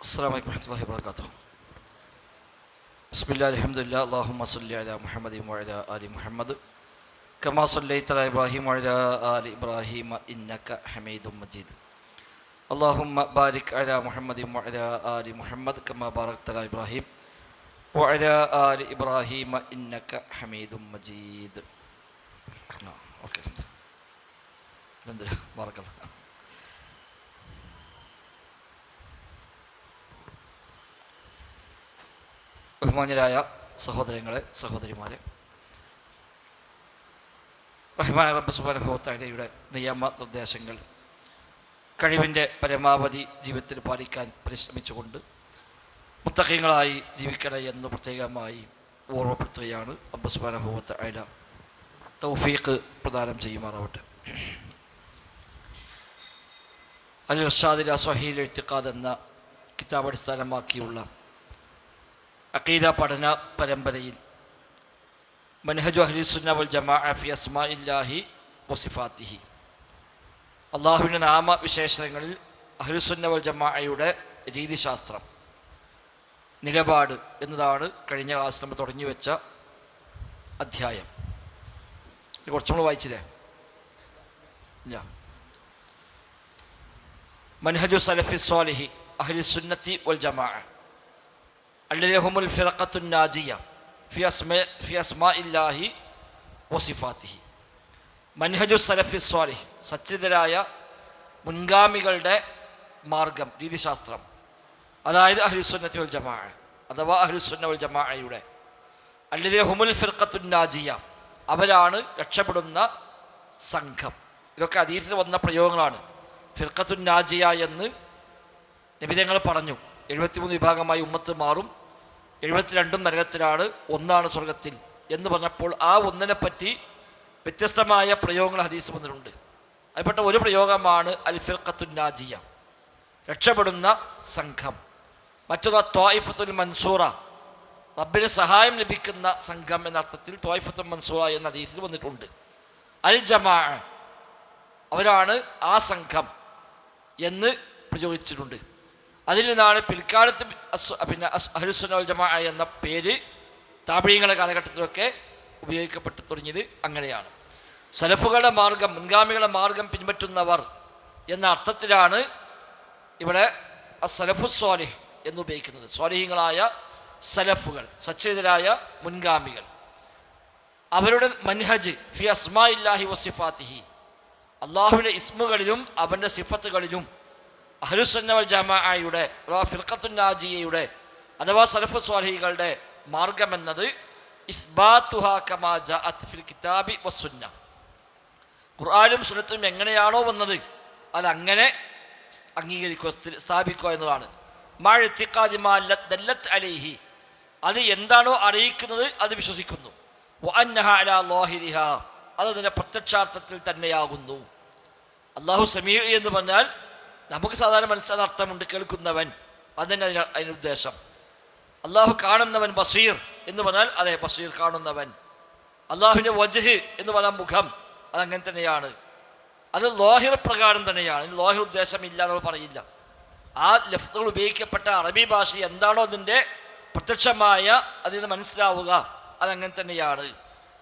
അസ്സലാമു അലൈക്കും വറഹ്മത്തുള്ളാഹി വബറകാതുഹു. ബിസ്മില്ലാഹിൽ ഹംദുലില്ലാഹി അല്ലാഹുമ്മ സ്വല്ലി അലാ മുഹമ്മദിൻ വഅലാ ആലി മുഹമ്മദ് കമാ സ്വല്ലൈത അലാ ഇബ്രാഹിം വഅലാ ആലി ഇബ്രാഹിം ഇന്നക ഹമീദും മജീദ്. അല്ലാഹുമ്മ ബാരിക് അലാ മുഹമ്മദിൻ വഅലാ ആലി മുഹമ്മദ് കമാ ബാറക്ത അലാ ഇബ്രാഹിം വഅലാ ആലി ഇബ്രാഹിം ഇന്നക ഹമീദും മജീദ്. ഓക്കെ, അൽഹംദുലില്ലാഹ്, ബാറക്കല്ലാഹ്. ബഹുമാന്യരായ സഹോദരങ്ങളെ, സഹോദരിമാരെ, റഹ്മാൻ റബ്ബ് സുബ്ഹാനഹു വ തആലയുടെ നിയമ നിർദ്ദേശങ്ങൾ കഴിവിൻ്റെ പരമാവധി ജീവിതത്തിൽ പാലിക്കാൻ പരിശ്രമിച്ചുകൊണ്ട് മുത്തഖീങ്ങളായി ജീവിക്കണേ എന്ന് പ്രത്യേകമായി ഓർമ്മപ്പെടുത്തുകയാണ്. റബ്ബ് സുബ്ഹാനഹു വ തആല തൗഫീഖ് പ്രദാനം ചെയ്യുമാറാവട്ടെ. അൽ ഇർഷാദ് ഇലാ സ്വഹീഹുൽ ഇഅ്തിഖാദ് എന്ന കിതാബ് അടിസ്ഥാനമാക്കിയുള്ള അഖീദ പഠന പരമ്പരയിൽ മൻഹജു അഹ്ലുസുന്ന വൽ ജമാഅ ഫി അസ്മാഇല്ലാഹി വസിഫാത്തിഹി, അള്ളാഹുവിൻ്റെ നാമവിശേഷണങ്ങളിൽ അഹ്ലുസുന്ന വൽ ജമാഅയുടെ രീതിശാസ്ത്രം, നിലപാട് എന്നതാണ് കഴിഞ്ഞ ക്ലാസ് നമ്മൾ തുടങ്ങി വെച്ച അധ്യായം. കുറച്ചും കൂടെ വായിച്ചില്ലേ? ഇല്ല. മൻഹജു സലഫി സ്വാലിഹി അഹ്ലുസുന്നത്തി വൽ ജമാഅ അല്ലഹുമുൽ ഫിറഖത്തുൻ നാജിയ ഫി അസ്മാഇല്ലാഹി വസിഫാത്തിഹി. മൻഹജു സലഫി സ്വാലിഹ്, സച്ചരിതരായ മുൻഗാമികളുടെ മാർഗം, രീതിശാസ്ത്രം, അതായത് അഹ്ലുസുന്നത്തി വൽ ജമാഅ അഥവാ അഹ്ലുസുന്ന വൽ ജമാഅയുടെ അല്ലഹുമുൽ ഫിറഖത്തുൻ നാജിയ, അവരാണ് രക്ഷപ്പെടുന്ന സംഘം. ഇതൊക്കെ ഹദീസിൽ വന്ന പ്രയോഗങ്ങളാണ്. ഫിർഖത്തുൻ നാജിയ എന്ന് നബിതങ്ങൾ പറഞ്ഞു. 73 വിഭാഗമായി ഉമ്മത്ത് മാറും, 72 നരകത്തിലാണ്, 1 സ്വർഗത്തിൽ എന്ന് പറഞ്ഞപ്പോൾ ആ ഒന്നിനെ പറ്റി വ്യത്യസ്തമായ പ്രയോഗങ്ങൾ ഹദീസ് വന്നിട്ടുണ്ട്. അതിൽപ്പെട്ട ഒരു പ്രയോഗമാണ് അൽ ഫിർഖത്തുൻ നാജിയ, രക്ഷപ്പെടുന്ന സംഘം. മറ്റൊന്ന് ത്വായിഫത്തുൽ മൻസൂറ, റബ്ബിന് സഹായം ലഭിക്കുന്ന സംഘം എന്ന അർത്ഥത്തിൽ ത്വായിഫത്തുൽ മൻസൂറ എന്ന ഹദീസിൽ വന്നിട്ടുണ്ട്. അൽ ജമാഅ, അവരാണ് ആ സംഘം എന്ന് പ്രയോഗിച്ചിട്ടുണ്ട്. അതിൽ നിന്നാണ് പിൽക്കാലത്ത് അഹ്ലുസുന്ന വൽ ജമാഅ എന്ന പേര് താബഈങ്ങളുടെ കാലഘട്ടത്തിലൊക്കെ ഉപയോഗിക്കപ്പെട്ടു തുടങ്ങിയത്. അങ്ങനെയാണ് സലഫുകളുടെ മാർഗം, മുൻഗാമികളുടെ മാർഗം പിൻപറ്റുന്നവർ എന്ന അർത്ഥത്തിലാണ് ഇവിടെ അസ്സലഫു സ്വാലിഹ് എന്ന് ഉപയോഗിക്കുന്നത്. സ്വാലിഹീങ്ങളായ സലഫുകൾ, സച്ചരിതരായ മുൻഗാമികൾ, അവരുടെ മൻഹജ് ഫി അസ്മാഇല്ലാഹി വസിഫാത്തിഹി, അള്ളാഹുവിൻ്റെ ഇസ്മുകളിലും അവൻ്റെ സിഫത്തുകളിലും അഹ്ലുസുന്ന വൽ ജമാഅയുടെ അഥവാ ഫിർഖത്തുൻ നാജിയയുടെ അഥവാ സലഫു സ്വാലിഹീങ്ങളുടെ മാർഗമെന്നത് ഇസ്ബാത്തുഹാ കമാ ജാഅത് ഫിൽ കിതാബി വസ്സുന്ന, ഖുർആനും സുന്നത്തും എങ്ങനെയാണോ വന്നത് അതങ്ങനെ അംഗീകരിക്കുക, സ്ഥാപിക്കുക എന്നതാണ്. മാ ഇഅ്തിഖാദി മാ ദല്ലത്ത് അലൈഹി, അത് എന്താണോ അറിയിക്കുന്നത് അത് വിശ്വസിക്കുന്നു. വഅന്നഹാ അലാ ളാഹിരിഹാ, അത് അതിൻ്റെ പ്രത്യക്ഷാർത്ഥത്തിൽ തന്നെയാകുന്നു. അല്ലാഹു സമീഉ എന്ന് പറഞ്ഞാൽ നമുക്ക് സാധാരണ മനസ്സിലാകുന്ന അർത്ഥമുണ്ട്, കേൾക്കുന്നവൻ, അതന്നെ അതിന് ഉദ്ദേശം. അള്ളാഹു കാണുന്നവൻ, ബസീർ എന്ന് പറഞ്ഞാൽ അതെ, ബസീർ കാണുന്നവൻ. അള്ളാഹുവിൻ്റെ വജ്ഹ് എന്ന് പറഞ്ഞാൽ മുഖം, അതങ്ങനെ തന്നെയാണ്. അത് ലാഹിർ പ്രകാരം തന്നെയാണ്, ലാഹിർ ഉദ്ദേശമില്ല എന്ന് പറയില്ല. ആ ലഫ്ദുകൾ ഉപയോഗിക്കപ്പെട്ട അറബി ഭാഷ എന്താണോ അതിൻ്റെ പ്രത്യക്ഷമായ അതിൽ നിന്ന് മനസ്സിലാവുക, അതങ്ങനെ തന്നെയാണ്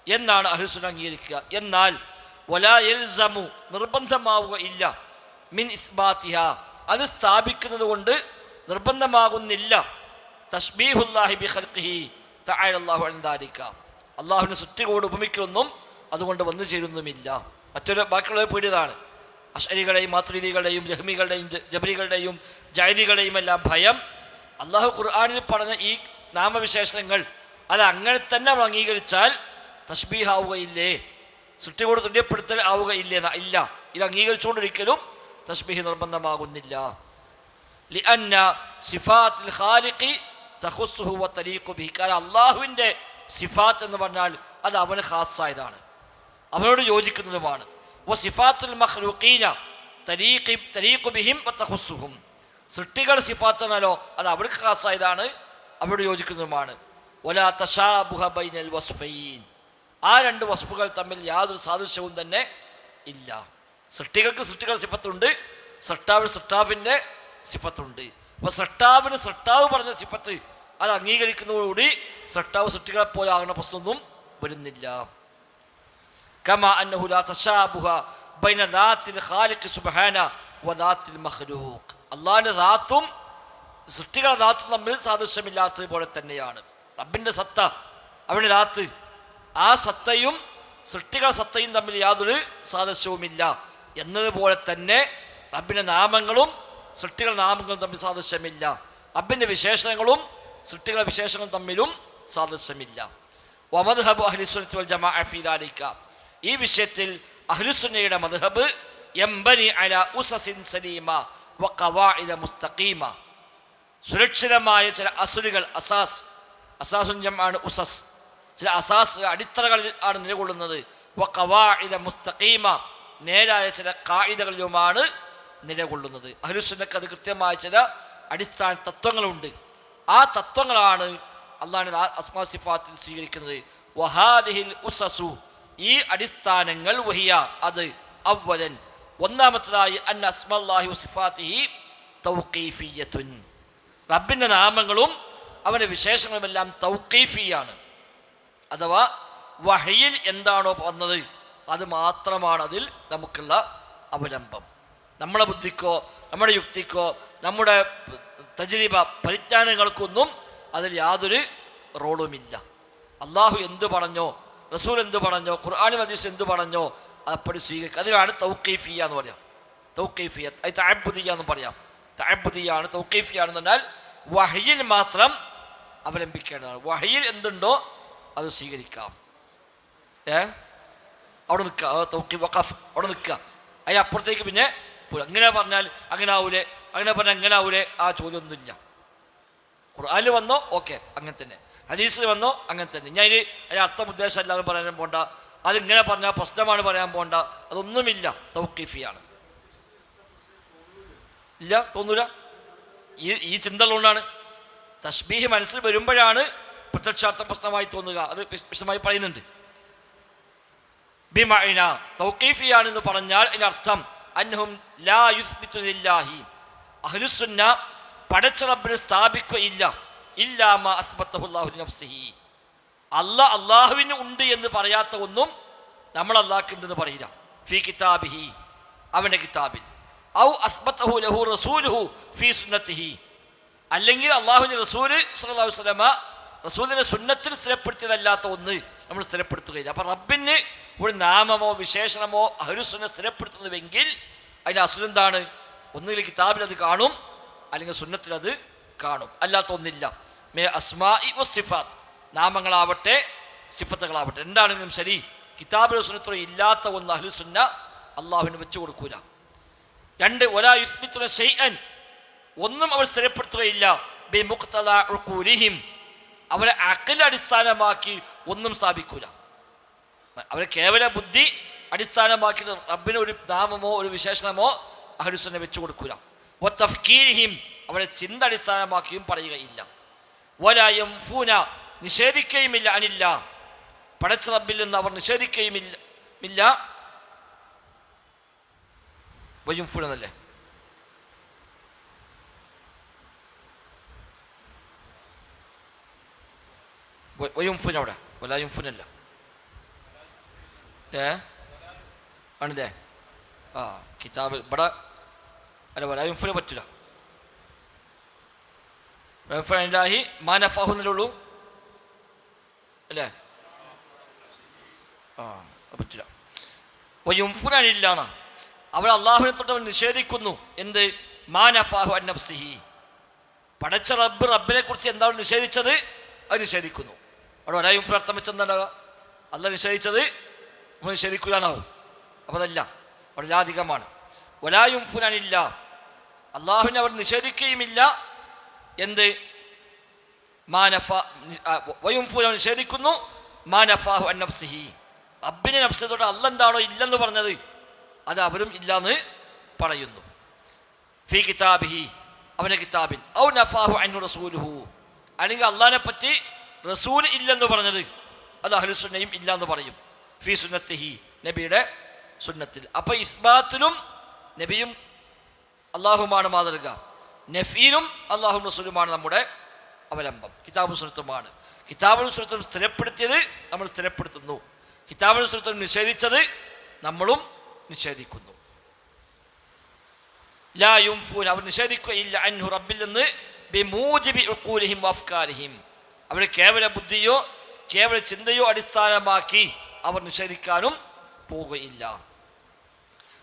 എന്നാണ് അഹ്ലുസുന്ന അംഗീകരിക്കുക. എന്നാൽ വലാ യൽസമു, നിർബന്ധമാവുക ഇല്ല, മിൻ ഇസ്ബാത്തിഹ, അത് സ്ഥാപിക്കുന്നത് കൊണ്ട് നിർബന്ധമാകുന്നില്ല, തശ്ബീഹുല്ലാഹി ബി ഖൽഖിഹി തആല അല്ലാഹു അൻ ദാലിക, അള്ളാഹുവിൻ്റെ സൃഷ്ടികളോട് ഉപമിക്കലൊന്നും അതുകൊണ്ട് വന്നു ചേരുന്നുമില്ല. മറ്റൊരു ബാക്കിയുള്ളവർ പേടിയതാണ്. അശ്അരികളെയും മാതുരിദികളുടെയും ജഹ്മികളുടെയും ജബരികളുടെയും ജൈദികളുടെയും എല്ലാം ഭയം, അള്ളാഹു ഖുർആനിൽ പറഞ്ഞ ഈ നാമവിശേഷണങ്ങൾ അത് അങ്ങനെ തന്നെ നമ്മൾ അംഗീകരിച്ചാൽ തശ്ബീഹാവുകയില്ലേ, സൃഷ്ടികളോട് തുല്യപ്പെടുത്തൽ ആവുകയില്ലേ? ഇല്ല, ഇത് അംഗീകരിച്ചുകൊണ്ടിരിക്കലും തശ്ബീഹ് നിർബന്ധമാകുന്നില്ല. ലിഅന്ന സിഫാത്തുൽ ഖാലിഖി തഖുസ്സുഹു വതലീഖു ബിഹി, കാരണം അള്ളാഹുവിൻ്റെ സിഫാത്ത് എന്ന് പറഞ്ഞാൽ അത് അവന് ഖാസായതാണ്, അവനോട് യോജിക്കുന്നതുമാണ്. വസിഫാത്തുൽ മഖ്ലൂഖീന തലീഖു ബിഹിം വതഖുസ്സുഹും, സൃഷ്ടികൾ സിഫാത്ത് എന്നാലോ അത് അവർക്ക് ഖാസായതാണ്, അവരോട് യോജിക്കുന്നതുമാണ്. വലാ തശാബുഹ ബൈനൽ വസ്ഫൈൻ, ആ 2 വസ്ഫുകൾ തമ്മിൽ യാതൊരു സാദൃശ്യവും തന്നെ ഇല്ല. സൃഷ്ടികൾക്ക് സൃഷ്ടികളുടെ സിഫത്തുണ്ട്, സൃഷ്ടാവിന് സൃഷ്ടാവിൻ്റെ സിഫത്തുണ്ട്. അപ്പോൾ സൃഷ്ടാവിന് സൃഷ്ടാവ് പറഞ്ഞ സിഫത്ത് അത് അംഗീകരിക്കുന്നതോടുകൂടി സൃഷ്ടാവ് സൃഷ്ടികളെ പോലെ ആകുന്ന പ്രശ്നമൊന്നും വരുന്നില്ല. കമാ അന്നഹു ലാ തശാബുഹ ബൈന ദാത്തിൽ ഖാലിഖ് സുബ്ഹാന വ ദാത്തിൽ മഖ്ലൂഖ്. അല്ലാഹുവിൻ്റെ ദാത്തും സൃഷ്ടികളുടെ ദാത്തും തമ്മിൽ സാദൃശ്യമില്ലാത്തത് പോലെ തന്നെയാണ്. റബ്ബിൻ്റെ സത്ത, അവൻ്റെ ദാത്ത്, ആ സത്തയും സൃഷ്ടികളുടെ സത്തയും തമ്മിൽ യാതൊരു സാദൃശ്യവുമില്ല എന്നതുപോലെ തന്നെ റബ്ബിൻ്റെ നാമങ്ങളും സൃഷ്ടികളുടെ നാമങ്ങളും തമ്മിൽ സാദൃശ്യമില്ല. റബ്ബിൻ്റെ വിശേഷണങ്ങളും സൃഷ്ടികളുടെ വിശേഷണങ്ങളും തമ്മിലും സാദൃശ്യമില്ല. വമദ്ഹബു അഹ്ലുസുന്നത്തി വൽ ജമാഅ ഫീ ദാലിക, ഈ വിഷയത്തിൽ അഹ്ലുസുന്നയുടെ മദ്ഹബ് യംബനി അലാ ഉസസിൻ സലീമ വ ഖവാഇദ മുസ്തഖീമ, സുരക്ഷിതമായ ചില അസുലുകൾ, അസാസുൻ ജംആണ് ഉസസ്, ചില അസാസ് അടിത്തറകളിൽ ആണ് നിലകൊള്ളുന്നത്. വ ഖവാഇദ മുസ്തഖീമ, നേരായ ചില ഖായിദകളിലുമാണ് നിലകൊള്ളുന്നത്. അഹ്ലുസുന്നക്ക് അത് കൃത്യമായ ചില അടിസ്ഥാന തത്വങ്ങളുണ്ട്. ആ തത്വങ്ങളാണ് അല്ലാഹുവിൻ്റെ അസ്മാ സിഫാത്തിൽ സ്വീകരിക്കുന്നത്. വഹാദിഹിൽ ഉസസു, ഈ അടിസ്ഥാനങ്ങൾ വഹിയ, അത് അവ്വലൻ, ഒന്നാമത്തേതായി അന്ന അസ്മല്ലാഹി വസിഫാത്തിഹി തൗഖീഫിയ്യത്തുൻ, റബ്ബിൻ്റെ നാമങ്ങളും അവൻ്റെ വിശേഷങ്ങളുമെല്ലാം തൗഖീഫിയാണ്. അഥവാ വഹയിൽ എന്താണോ വന്നത് അത് മാത്രമാണ് അതിൽ നമുക്കുള്ള അവലംബം. നമ്മുടെ ബുദ്ധിക്കോ നമ്മുടെ യുക്തിക്കോ നമ്മുടെ തജ്രിബ പരിജ്ഞാനങ്ങൾക്കൊന്നും അതിൽ യാതൊരു റോളുമില്ല. അള്ളാഹു എന്തു പറഞ്ഞോ, റസൂൽ എന്തു പറഞ്ഞോ, ഖുർആൻ ഹദീസ് എന്തു പറഞ്ഞോ അതപ്പടി സ്വീകരിക്കുക. അതിനാണ് തൗഖീഫിയ എന്ന് പറയാം. തൗഖീഫിയ, അത് തഅബ്ബുദിയ എന്നും പറയാം. തഅബ്ബുദിയാണ്, തൗഖീഫിയാണെന്ന് പറഞ്ഞാൽ വഹയിൽ മാത്രം അവലംബിക്കേണ്ടതാണ്. വഹയിൽ എന്തുണ്ടോ അത് സ്വീകരിക്കാം. അവിടെ നിൽക്കുക, തൗഖീഫ് വഖഫ്, അവിടെ നിൽക്കുക. അതിനപ്പുറത്തേക്ക് പിന്നെ അങ്ങനെ പറഞ്ഞാൽ അങ്ങനെ ആവൂലേ, അങ്ങനെ പറഞ്ഞാൽ അങ്ങനെ ആവൂലേ, ആ ചോദ്യമൊന്നുമില്ല. ഖുർആനിൽ വന്നോ ഓക്കെ, അങ്ങനെ തന്നെ. ഹദീസിൽ വന്നോ അങ്ങനെ തന്നെ. ഞാൻ അതിന് അർത്ഥം ഉദ്ദേശം അല്ലാതെ പറയാൻ പോണ്ട, അതിങ്ങനെ പറഞ്ഞാൽ പ്രശ്നമാണ് പറയാൻ പോണ്ട, അതൊന്നുമില്ല. തൗഖീഫിയാണ്. ഇല്ല, തോന്നൂല. ഈ ചിന്തകളുകൊണ്ടാണ് തശ്ബീഹ് മനസ്സിൽ വരുമ്പോഴാണ് പ്രത്യക്ഷാർത്ഥ പ്രശ്നമായി തോന്നുക. അത് വിശദമായി പറയുന്നുണ്ട്. ബിമഅന തൗഖീഫിയാണെന്ന് പറഞ്ഞാൽ അതിനർത്ഥം അൻഹും ലാ യുസ്ബിതു ലില്ലാഹി, അഹ്ലുസുന്ന പടച്ച റബ്ബിനെ സ്ഥാപിക്കുകയില്ല ഇല്ലാ മാ അസ്ബത്തഹു അല്ലാഹു ലിനഫ്സിഹി, അള്ളാഹുവിന് ഉണ്ട് എന്ന് പറയാത്ത ഒന്നും നമ്മൾ അള്ളാഹ്ക്ക് ഉണ്ടെന്ന് പറയില്ല. ഫീ കിതാബിഹി, അവൻ്റെ കിതാബിൽ, ഔ അസ്ബത്തഹു ലഹു റസൂലുഹു ഫീ സുന്നത്തിഹി, അല്ലെങ്കിൽ അള്ളാഹുവിൻ്റെ റസൂൽ സ്വല്ലല്ലാഹു അലൈഹി വസല്ലമ റസൂലിൻ്റെ സുന്നത്തിൽ സ്ഥിരപ്പെടുത്തിയതല്ലാത്ത ഒന്ന് നമ്മൾ സ്ഥിരപ്പെടുത്തുകയില്ല. അപ്പം റബ്ബിന് ഒരു നാമമോ വിശേഷണമോ അഹ്ലുസുന്ന സ്ഥിരപ്പെടുത്തുന്നുവെങ്കിൽ അതിൻ്റെ അസുലെന്താണ്? ഒന്നുകിൽ കിതാബിൽ അത് കാണും, അല്ലെങ്കിൽ സുന്നത്തിൽ അത് കാണും, അല്ലാത്ത ഒന്നില്ല. മേ അസ്മാഇ വസിഫാത്ത്, നാമങ്ങളാവട്ടെ സിഫത്തുകളാവട്ടെ, രണ്ടാണെങ്കിലും ശരി കിതാബിലോ സുന്നത്തിലോ ഇല്ലാത്ത ഒന്ന് അഹ്ലുസുന്ന അള്ളാഹുവിന് വെച്ചു കൊടുക്കൂല. രണ്ട്, വലാ യുസ്ബിതുന ശൈഅൻ, ഒന്നും അവർ സ്ഥിരപ്പെടുത്തുകയില്ല ബിമുഖ്തദാ ഉഖൂലിഹിം, അവരെ അഖൽ അടിസ്ഥാനമാക്കി ഒന്നും സ്ഥാപിക്കൂല. അവരെ കേവല ബുദ്ധി അടിസ്ഥാനമാക്കി റബ്ബിന് ഒരു നാമമോ ഒരു വിശേഷണമോ അഹ്ലുസുന്ന വെച്ചു കൊടുക്കൂല. വ തഫ്കീരിഹിം, അവരെ ചിന്ത അടിസ്ഥാനമാക്കിയും പറയുകയില്ല. വലാ യംഫൂന, നിഷേധിക്കുകയുമില്ല അനില്ല, പടച്ച റബ്ബിൽ നിന്ന് അവർ നിഷേധിക്കുകയുമില്ല. വയുംഫൂന എന്നല്ലേ, വയുംഫുൻ, അവിടെ വലായുംഫുനല്ല, ആണിതേ. ആ കിതാബ് ഇവിടെ അല്ല, വലായുംഫുന പറ്റില്ല. വലാഹി മാനഫാഹു എന്നല്ലുള്ളൂ അല്ലേ? ആ പറ്റില്ല. വയുംഫുനില്ലാന്നാ, അവർ അള്ളാഹുവിനെ തൊട്ട് അവൻ നിഷേധിക്കുന്നു. എന്ത്? മാനഫാഹു അൻ നഫ്സിഹി, പടച്ച റബ്ബിനെ കുറിച്ച് എന്താണ് നിഷേധിച്ചത് അത് നിഷേധിക്കുന്നു. അവിടെ വലായുംഫുൻ അർത്ഥം വെച്ചെന്താണ്ടാകുക? അള്ളാഹ് നിഷേധിച്ചത് നമ്മൾ നിഷേധിക്കുകയാണാവും. അപ്പോൾ അതല്ല, അവിടെ അധികമാണ്. വലായുംഫുനില്ല, അള്ളാഹുവിനെ അവർ നിഷേധിക്കുകയുമില്ല. എന്ത്? വയുംഫുൻ നിഷേധിക്കുന്നു. മാനഫാഹു അൻ നഫ്സിഹി, റബ്ബിനെ നഫ്സിനോട് അല്ല എന്താണോ ഇല്ലെന്ന് പറഞ്ഞത് അത് അവരും ഇല്ലാന്ന് പറയുന്നു. ഫീ കിതാബിഹി, അവൻ്റെ കിതാബിൽ, ഔ നഫാഹു അൻഹു റസൂലുഹു, അല്ലെങ്കിൽ അള്ളാഹിനെ പറ്റി റസൂൽ ഇല്ലെന്ന് പറഞ്ഞത് അത് അഹ്ലുസുന്നയും ഇല്ലാന്ന് പറയും. ഫീ സുന്നത്തിഹി, നബിയുടെ സുന്നത്തിൽ. അപ്പോൾ ഇസ്ബാത്തിലും നബിയും അള്ളാഹുമാണ് മാതൃക, നഫീലും അള്ളാഹും റസൂലുമാണ് നമ്മുടെ അവലംബം, കിതാബും സുന്നത്തുമാണ്. കിതാബും സുന്നത്തും സ്ഥിരപ്പെടുത്തിയത് നമ്മൾ സ്ഥിരപ്പെടുത്തുന്നു, കിതാബും സുന്നത്തും നിഷേധിച്ചത് നമ്മളും നിഷേധിക്കുന്നു. ലാ യുംഫൂൻ, അവർ നിഷേധിക്കുകയില്ല അൻഹു റബ്ബിൽ നിന്ന് ബിമൂജിബി ഉഖൂലിഹിം വഅഫ്കാരിഹിം, അവരുടെ കേവല ബുദ്ധിയോ കേവല ചിന്തയോ അടിസ്ഥാനമാക്കി അവർ നിഷേധിക്കാനും പോവുകയില്ല.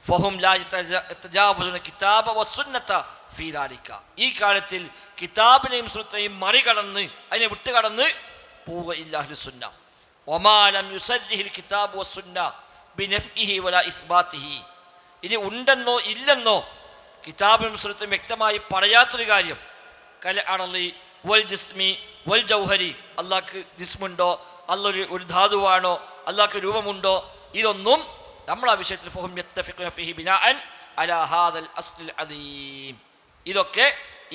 ഫഹും ലാ യതജാവസുന കിതാബ വസുന്നത ഫീ ദാലിക, ഈ കാര്യത്തിൽ കിതാബിനെയും സുന്നത്തിനെയും മറികടന്ന് അതിനെ വിട്ടുകടന്ന് പോവുകയില്ല അഹ്ലുസുന്ന. വമാ ലം യുസർരിഹിൽ കിതാബു വസുന്ന ബിനഫ്ഇഹി വലാ ഇസ്ബാതിഹി, ഇനി ഉണ്ടെന്നോ ഇല്ലെന്നോ കിതാബിനും സുന്നത്തും വ്യക്തമായി പറയാത്തൊരു കാര്യം, കൽ അർളി വൽ ജിസ്മി വൽ ജൗഹരി, അള്ളാഹ്ക്ക് ജിസ്മുണ്ടോ, അള്ളാഹ് ഒരു ധാതുവാണോ, അള്ളാഹ്ക്ക് രൂപമുണ്ടോ, ഇതൊന്നും നമ്മൾ ആ വിഷയത്തിൽ ഫഹും യത്തഫിഖുന ഫീഹി ബിനാഅൻ അലാ ഹാദൽ അസ്ലിൽ അദീം, ഇതൊക്കെ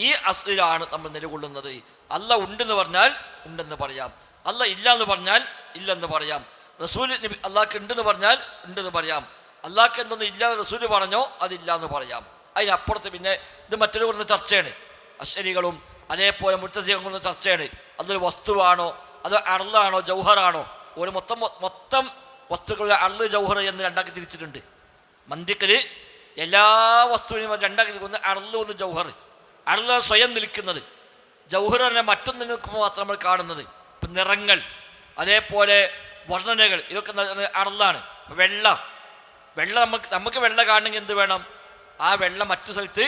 ഈ അസ്ലിലാണ് നമ്മൾ നിലകൊള്ളുന്നത്. അള്ളാഹ് ഉണ്ടെന്ന് പറഞ്ഞാൽ ഉണ്ടെന്ന് പറയാം, അള്ളാഹ് ഇല്ല എന്ന് പറഞ്ഞാൽ ഇല്ലെന്ന് പറയാം, റസൂൽ അള്ളാഹ്ക്ക് ഉണ്ടെന്ന് പറഞ്ഞാൽ ഉണ്ടെന്ന് പറയാം, അള്ളാഹ്ക്ക് എന്തൊന്നും ഇല്ലാതെ റസൂൽ പറഞ്ഞോ അതില്ല എന്ന് പറയാം. അതിനപ്പുറത്ത് പിന്നെ ഇത് മറ്റൊരു കുറഞ്ഞ ചർച്ചയാണ്. അശ്ശരികളും അതേപോലെ മുത്തസികളും കുറഞ്ഞ ചർച്ചയാണ്. അതൊരു വസ്തുവാണോ അതോ അർളാണോ ജൗഹറാണോ, ഒരു മൊത്തം വസ്തുക്കളുടെ അർള് ജൗഹർ എന്ന് രണ്ടാക്കി തിരിച്ചിട്ടുണ്ട്. മന്ദിക്കൽ എല്ലാ വസ്തുവിനും രണ്ടാക്കി ഒന്ന് അർള് ഒന്ന് ജൗഹർ. അർള് സ്വയം നിൽക്കുന്നത്, ജൗഹർ തന്നെ മറ്റൊന്നിൽ നിൽക്കുമ്പോൾ മാത്രം നമ്മൾ കാണുന്നത്. ഇപ്പം നിറങ്ങൾ അതേപോലെ വർണ്ണനകൾ ഇതൊക്കെ അർളാണ്. വെള്ള നമുക്ക് വെള്ള കാണണമെങ്കിൽ എന്ത് വേണം, ആ വെള്ള മറ്റു സ്ഥലത്ത്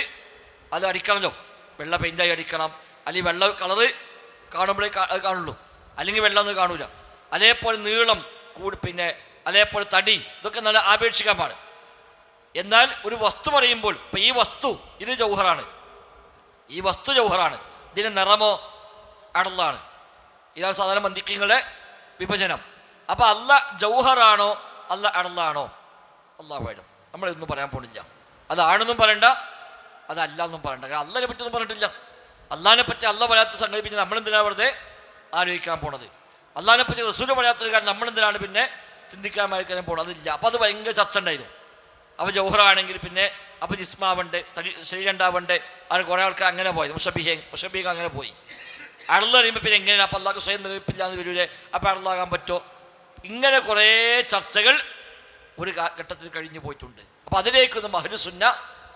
അത് അടിക്കണമല്ലോ, വെള്ള പെയിൻ്റായി അടിക്കണം, അല്ലെങ്കിൽ വെള്ള കളറ് കാണുമ്പോഴേ കാണുള്ളൂ, അല്ലെങ്കിൽ വെള്ളം ഒന്നും കാണൂല. അതേപോലെ നീളം പിന്നെ അതേപോലെ തടി ഇതൊക്കെ നല്ല ആപേക്ഷികമാണ്. എന്നാൽ ഒരു വസ്തു പറയുമ്പോൾ ഇപ്പം ഈ വസ്തു ഇത് ജൗഹറാണ്, ഈ വസ്തു ജൗഹറാണ്, ഇതിൻ്റെ നിറമോ അടലാണ്. ഇതാണ് സാധാരണ മന്ദിക്കങ്ങളുടെ വിഭജനം. അപ്പം അല്ല ജൗഹറാണോ അല്ല അടലാണോ അള്ളാഹു വേണം, നമ്മളിതൊന്നും പറയാൻ പോണില്ല. അതാണെന്നും പറയണ്ട അതല്ല എന്നും പറയണ്ട. കാരണം അള്ളാഹിനെ പറ്റി ഒന്നും പറഞ്ഞിട്ടില്ല. അള്ളാഹിനെ പറ്റി അല്ല പറയാത്ത സംഗതി പിന്നെ നമ്മളെന്തിനാണ് വെറുതെ ആലോചിക്കാൻ പോണത്? അള്ളാഹിനെ പറ്റി റസൂൽ പറയാത്തൊരു കാര്യം നമ്മളെന്തിനാണ് പിന്നെ ചിന്തിക്കാൻ വായിക്കാൻ പോകണം? അതില്ല. അപ്പോൾ അത് ഭയങ്കര ചർച്ച ഉണ്ടായിരുന്നു. അപ്പോൾ ജൗഹറാണെങ്കിൽ പിന്നെ അപ്പോൾ ജിസ്മാവണ്ട്, തടി ശരീരണ്ടാവണ്ട്, അത് കുറേ ആൾക്കാർ അങ്ങനെ പോയത്. മുഷബീഹ് അങ്ങനെ പോയി. അടൽ അറിയുമ്പോൾ പിന്നെ എങ്ങനെയാണ് അപ്പോൾ അള്ളാഹ്ക്ക് സ്വയം നിലനിൽപ്പില്ല എന്ന് വരൂലേ, അപ്പോൾ അടലാകാൻ പറ്റുമോ? ഇങ്ങനെ കുറേ ചർച്ചകൾ ഒരു ഘട്ടത്തിൽ കഴിഞ്ഞു പോയിട്ടുണ്ട്. അപ്പോൾ അതിലേക്കൊന്നും അഹ്ലുസുന്ന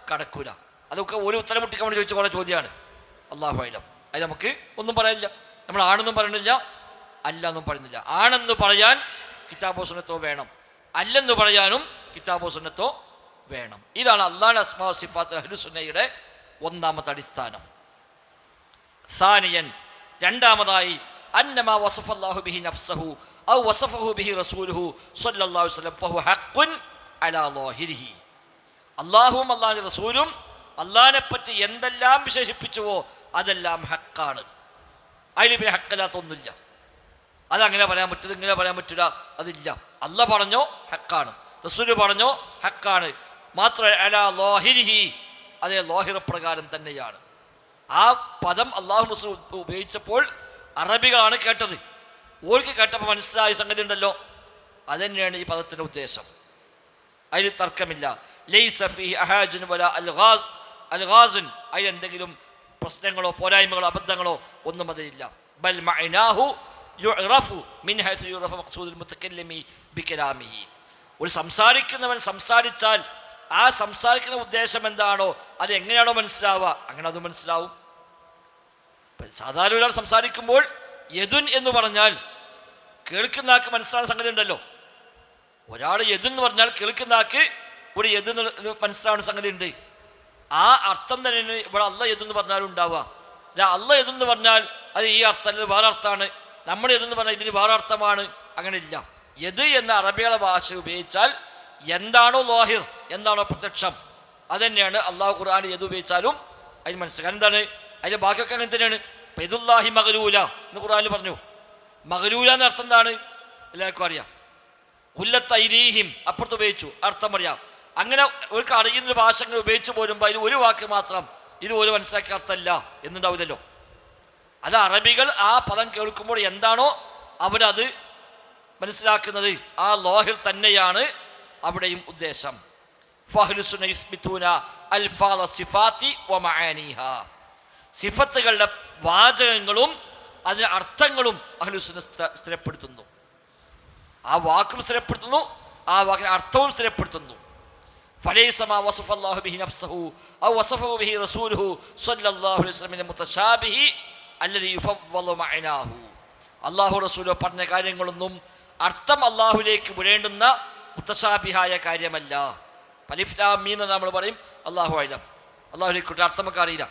കടക്കൂല. അതൊക്കെ ഒരു ഉത്തരം മുട്ടിക്കാൻ വേണ്ടി ചോദിച്ച കുറേ ചോദ്യമാണ്. അല്ലാഹു അഅലം. അത് നമുക്ക് ഒന്നും പറയാനില്ല. നമ്മൾ ആണെന്നും പറയുന്നില്ല അല്ല എന്നും പറയുന്നില്ല. ആണെന്ന് പറയാൻ കിതാബോ സുന്നത്തോ വേണം, അല്ലെന്ന് പറയാനും കിതാബോ സുന്നത്തോ വേണം. ഇതാണ് അല്ലാഹുവിൻ്റെ അസ്മാ സിഫാത്ത് അഹ്ലുസുന്നയുടെ ഒന്നാമത്തെ അടിസ്ഥാനം. സാനിയൻ, രണ്ടാമതായി അന്നമാ വസഫല്ലാഹു ബിഹി നഫ്സഹു ഔ വസഫഹു ബിഹി റസൂലുഹു സ്വല്ലല്ലാഹു അലൈഹി വസല്ലം ഫഹു ഹഖ്ഖുൻ അലാ ളാഹിരിഹി. അല്ലാഹുവും അല്ലാഹുവിൻ്റെ റസൂലും അല്ലാഹുവിനെ പറ്റി എന്തെല്ലാം വിശേഷിപ്പിച്ചുവോ അതെല്ലാം ഹക്കാണ്. അതിൽ പിന്നെ ഹക്കല്ലാത്തൊന്നുമില്ല. അതങ്ങനെ പറയാൻ പറ്റും, ഇങ്ങനെ പറയാൻ പറ്റില്ല, അതില്ല. അല്ല പറഞ്ഞോ ഹക്കാണ്, റസൂല് പറഞ്ഞോ ഹക്കാണ്. മാത്രമല്ല അലാ ളാഹിരിഹി, അതേ ളാഹിർ പ്രകാരം തന്നെയാണ്. ആ പദം അല്ലാഹു റസൂൽ ഉപയോഗിച്ചപ്പോൾ അറബികളാണ് കേട്ടത്. ഓർക്ക് കേട്ടപ്പോൾ മനസ്സിലായ സംഗതി ഉണ്ടല്ലോ, അതുതന്നെയാണ് ഈ പദത്തിൻ്റെ ഉദ്ദേശം. അതിൽ തർക്കമില്ല. ലൈസ ഫീഹി അഹാജുൻ വലാ അൽഗാസുൻ, അതിലെന്തെങ്കിലും പ്രശ്നങ്ങളോ പോരായ്മകളോ അബദ്ധങ്ങളോ ഒന്നും അതിലില്ല. ബൽ മഅനാഹു യുഅറഫു മിൻ ഹൈസു യുഅറഫു മഖ്സൂദുൽ മുതകല്ലിമി ബികലാമിഹി. ഒരു സംസാരിക്കുന്നവൻ സംസാരിച്ചാൽ ആ സംസാരിക്കുന്ന ഉദ്ദേശം എന്താണോ അത് എങ്ങനെയാണോ മനസ്സിലാവുക അങ്ങനെ അത് മനസ്സിലാവും. സാധാരണ ഒരാൾ സംസാരിക്കുമ്പോൾ യദുൻ എന്ന് പറഞ്ഞാൽ കേൾക്കുന്ന ആൾക്ക് മനസ്സിലാവുന്ന സംഗതി ഉണ്ടല്ലോ. ഒരാൾ യദുൻ എന്ന് പറഞ്ഞാൽ കേൾക്കുന്ന ആൾക്ക് ഒരു യദ് മനസ്സിലാവുന്ന സംഗതി ഉണ്ട്. ആ അർത്ഥം തന്നെ ഇവിടെ അല്ല യദെന്ന് പറഞ്ഞാലും ഉണ്ടാവുക. അല്ല യദെന്ന് പറഞ്ഞാൽ അത് ഈ അർത്ഥം, ഇത് വേറെ അർത്ഥമാണ്. നമ്മൾ യദെന്ന് പറഞ്ഞാൽ ഇതിന് വേറെ അർത്ഥമാണ്. അങ്ങനെ ഇല്ല. യദ് എന്ന അറബികളുടെ ഭാഷ ഉപയോഗിച്ചാൽ എന്താണോ ലാഹിർ, എന്താണോ പ്രത്യക്ഷം, അതുതന്നെയാണ് അള്ളാഹു ഖുർആൻ യദ് ഉപയോഗിച്ചാലും അതിന് മനസ്സിലാക്കാൻ. എന്താണ് അതിൻ്റെ ബാക്കിയൊക്കെ അങ്ങനെ തന്നെയാണ്. യദുല്ലാഹി മഗ്ലൂല എന്ന് ഖുർആനിൽ പറഞ്ഞു. മഗ്ലൂല എന്ന അർത്ഥം എന്താണ് എല്ലാവർക്കും അറിയാം. ഖുല്ലത്ത് ഐദീഹിം അപ്പുറത്ത് ഉപയോഗിച്ചു, അർത്ഥം അറിയാം. അങ്ങനെ അവർക്ക് അറിയുന്ന ഭാഷകൾ ഉപയോഗിച്ച് പോരുമ്പോൾ അതിൽ ഒരു വാക്ക് മാത്രം ഇത് ഒരു മനസ്സിലാക്കിയ അർത്ഥമല്ല എന്നുണ്ടാവില്ലല്ലോ. അത് അറബികൾ ആ പദം കേൾക്കുമ്പോൾ എന്താണോ അവരത് മനസ്സിലാക്കുന്നത് ആ ലാഹിർ തന്നെയാണ് അവിടെയും ഉദ്ദേശം. ഫഅഹ്ലുസുന്ന യുസ്ബിതൂന അൽഫാദ സിഫാത്തി വ മആനിഹാ. സിഫത്തുകളുടെ വാചകങ്ങളും അതിൻ്റെ അർത്ഥങ്ങളും അഹ്ലുസുന്ന സ്ഥിരപ്പെടുത്തുന്നു. ആ വാക്കും സ്ഥിരപ്പെടുത്തുന്നു, ആ വാക്കിൻ്റെ അർത്ഥവും സ്ഥിരപ്പെടുത്തുന്നു. ഫലൈസ മാ വസഫ അല്ലാഹു ബിഹി നഫ്സഹു ഔ വസഫഹു ബിഹി റസൂലുഹു സ്വല്ലല്ലാഹു അലൈഹി വസല്ലം മിന മുതശാബിഹി അല്ലദീ യുഫവ്വളു മഅനാഹു. അല്ലാഹു റസൂലോ പറഞ്ഞ കാര്യങ്ങളൊന്നും അർത്ഥം അല്ലാഹുവിലേക്ക് വിടേണ്ടുന്ന മുതശാബിഹായ കാര്യമല്ല. അലിഫ് ലാം മീം എന്ന് നമ്മൾ പറയും, അല്ലാഹു അഅലം, അല്ലാഹുവിലേക്ക് അർത്ഥം നമുക്ക് അറിയില്ല.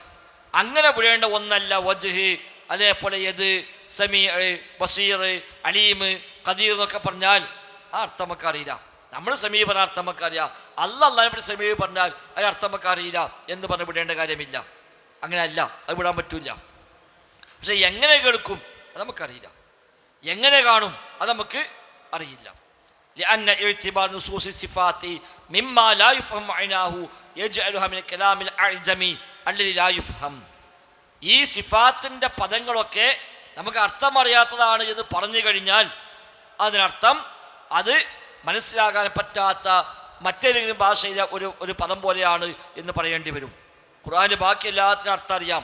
അങ്ങനെ വിടേണ്ട ഒന്നല്ല വജ്ഹ്, അതേപോലെ യദ്, സമീ, ബസീർ, അലീം, ഖദീർ എന്നൊക്കെ പറഞ്ഞാൽ ആ അർത്ഥം നമുക്ക് അറിയില്ല. നമ്മൾ സമീ പറഞ്ഞ അർത്ഥം നമുക്ക് അറിയാം. അള്ളാഹിനെ പറ്റി സമീ പറഞ്ഞാൽ അത് അർത്ഥം നമുക്ക് അറിയില്ല എന്ന് പറഞ്ഞ് വിടേണ്ട കാര്യമില്ല. അങ്ങനെയല്ല, അത് വിടാൻ പറ്റില്ല. പക്ഷെ എങ്ങനെ കേൾക്കും അത് നമുക്കറിയില്ല, എങ്ങനെ കാണും അത് നമുക്ക് അറിയില്ല. لأن اعتبار نصوص الصفات مما لا يفهم معناه يجعلها من الكلام الأعجمي الذي لا يفهم. ഈ സിഫാത്തിൻ്റെ പദങ്ങളൊക്കെ നമുക്ക് അർത്ഥമറിയാത്തതാണ് എന്ന് പറഞ്ഞു കഴിഞ്ഞാൽ അതിനർത്ഥം അത് മനസ്സിലാകാൻ പറ്റാത്ത മറ്റേതെങ്കിലും ഭാഷയിലെ ഒരു പദം പോലെയാണ് എന്ന് പറയേണ്ടി വരും. ഖുർആനിൽ ബാക്കി എല്ലാത്തിനും അർത്ഥം അറിയാം,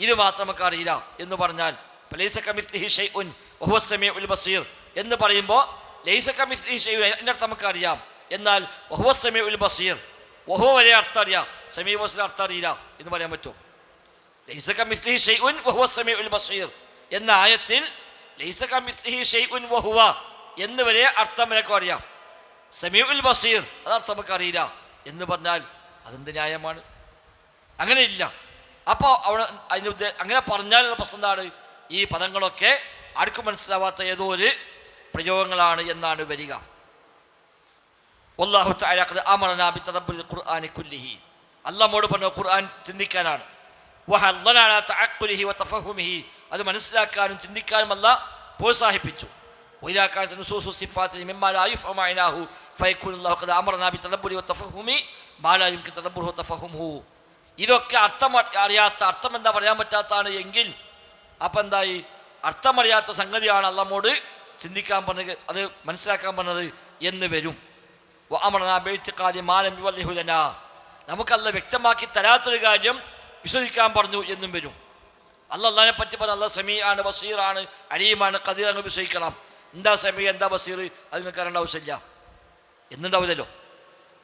ഇത് മാത്രം നമുക്ക് അറിയില്ല എന്ന് പറഞ്ഞാൽ ലൈസ കമിസ്ലിഹി ഷൈഉൻ വഹുവ സമീഉൽ ബസീർ എന്ന് പറയുമ്പോൾ ലൈസ കമിസ്ലിഹി ഷൈഉൻ അതിൻ്റെ അർത്ഥം നമുക്ക് അറിയാം, എന്നാൽ വഹുവ സമീഉൽ ബസീർ, വഹുവ വരെ അർത്ഥം അറിയാം, സമീഉ ബസീർ അർത്ഥം അറിയില്ല എന്ന് പറയാൻ പറ്റുമോ? ലൈസ കമിസ്ലിഹി ഷൈഉൻ വഹുവ സമീഉൽ ബസീർ എന്ന ആയത്തിൽ ലൈസ കമിസ്ലിഹി ഷൈഉൻ വഹുവ എന്ന് വരെ അർത്ഥം വരെയൊക്കെ അറിയാം, സമീഉൽ ബസീർ അത് അർത്ഥം നമുക്ക് അറിയില്ല എന്ന് പറഞ്ഞാൽ അതെന്ത് ന്യായമാണ്? അങ്ങനെ ഇല്ല. അപ്പോൾ അവിടെ അങ്ങനെ പറഞ്ഞാൽ പ്രശ്നമാണ്, ഈ പദങ്ങളൊക്കെ ആർക്കും മനസ്സിലാവാത്ത ഏതോ ഒരു പ്രയോഗങ്ങളാണ് എന്നാണ് വരിക. വല്ലാഹു തആല ഖദ് അമറനാ ബിതദബ്ബുൽ ഖുർആനി കുല്ലിഹി, അല്ലാഹുവോട് പറഞ്ഞ ഖുർആൻ ചിന്തിക്കാനാണ്. വഹല്ലനാ അലാ തഅഖുലിഹി വതഫഹുമിഹി, അത് മനസ്സിലാക്കാനും ചിന്തിക്കാനും അല്ലാഹ് പ്രോത്സാഹിപ്പിച്ചു. وإذا كانت نصوص الصفات مما لا يفهم معناه فيكون الله قد أمرنا بتدبر وتفهم ما لا يمكن تدبره وتفهمه. ഇതൊക്കെ അറിയാത്ത അർത്ഥം എന്താ പറയാൻ പറ്റാത്തതാണ് എങ്കിൽ അപ്പം എന്തായി? അർത്ഥമറിയാത്ത സംഗതിയാണ് അല്ലാഹുവോട് ചിന്തിക്കാൻ പറഞ്ഞത്, അത് മനസ്സിലാക്കാൻ പറഞ്ഞത് എന്ന് വരും. നമുക്കല്ല വ്യക്തമാക്കി തരാത്തൊരു കാര്യം വിശ്വസിക്കാൻ പറഞ്ഞു എന്നും വരും. അള്ളാഹിനെ പറ്റി പറഞ്ഞ അള്ളാഹ് സമീ ആണ്, ബസീറാണ്, അലീമാണ്, ഖദീറാണ് വിശ്വസിക്കണം. എന്താ സമീ, എന്താ ബസീർ, അത് നിങ്ങൾക്ക് അറിയേണ്ട ആവശ്യമില്ല എന്നുണ്ടാവില്ലല്ലോ.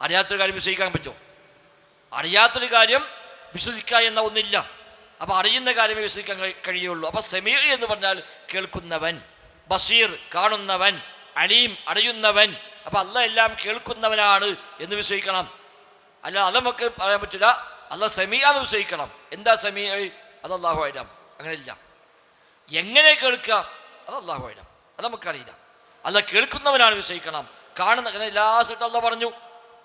അറിയാത്തൊരു കാര്യം വിശ്വസിക്കാൻ പറ്റുമോ? അറിയാത്തൊരു കാര്യം വിശ്വസിക്കുക എന്ന ഒന്നില്ല. അപ്പോൾ അറിയുന്ന കാര്യമേ വിശ്വസിക്കാൻ കഴിയുള്ളൂ. അപ്പോൾ സമീ എന്ന് പറഞ്ഞാൽ കേൾക്കുന്നവൻ, ബസീർ കാണുന്നവൻ, അലീം അറിയുന്നവൻ. അപ്പോൾ അള്ളാഹ് എല്ലാം കേൾക്കുന്നവനാണ് എന്ന് വിശ്വസിക്കണം. അല്ല അത് നമുക്ക് പറയാൻ പറ്റില്ല. അള്ളാഹ് സമീആന്ന് വിശ്വസിക്കണം. എന്താ സമീ? അത് അല്ലാഹു അഅലം. അങ്ങനെയില്ല. എങ്ങനെ കേൾക്കുക അത് അല്ലാഹു അഅലം, അത് നമുക്കറിയില്ല. അള്ളാഹ് കേൾക്കുന്നവനാണ് വിശ്വസിക്കണം. കാണുന്ന അങ്ങനെ എല്ലാ സ്ഥലത്തും അള്ളാഹ് പറഞ്ഞു.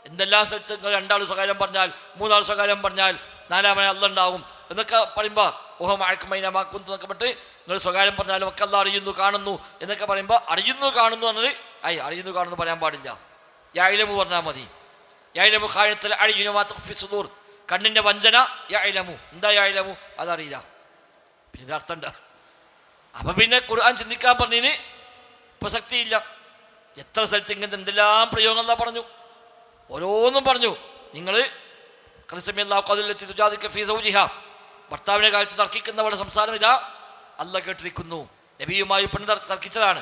എന്തെല്ലാം സ്ഥലത്ത് നിങ്ങൾ രണ്ടാൾ സ്വകാര്യം പറഞ്ഞാൽ, മൂന്നാൾ സ്വകാര്യം പറഞ്ഞാൽ, നാലാമനെ അള്ളാഹ് ഉണ്ടാവും എന്നൊക്കെ പറയുമ്പോൾ ഓഹോ മഴക്കുമൈനമാക്കുന്നു എന്നൊക്കെ പറഞ്ഞിട്ട് നിങ്ങൾ സ്വകാര്യം പറഞ്ഞാലും ഒക്കെ അള്ളാഹ് അറിയുന്നു കാണുന്നു എന്നൊക്കെ പറയുമ്പോൾ അറിയുന്നു കാണുന്നു പറഞ്ഞത് അറിയുന്നു കാണുന്നു പറയാൻ പാടില്ല. യഅലമു പറഞ്ഞാൽ മതി. യഅലമു ഖായിനത്തുൽ അയ്യുനി വമാ തുഖ്ഫി സുദൂർ, കണ്ണിൻ്റെ വഞ്ചന യഅലമു. എന്താ യഅലമു? അതറിയില്ല. പിന്നെ ഇത് അർത്ഥമുണ്ട്. അപ്പം പിന്നെ ഖുർആൻ ചിന്തിക്കാൻ പറഞ്ഞതിന് പ്രസക്തിയില്ല. എത്ര സ്ഥലത്ത് ഇങ്ങനത്തെ എന്തെല്ലാം പ്രയോഗങ്ങൾ അല്ലാഹ് പറഞ്ഞു, ഓരോന്നും പറഞ്ഞു. നിങ്ങൾ ഭർത്താവിനെ കാലത്ത് തർക്കിക്കുന്നവരുടെ സംസാരം ഇതാ അള്ളാഹ് കേട്ടിരിക്കുന്നു. നബിയുമായി പെണ്ണ് തർക്കിച്ചതാണ്.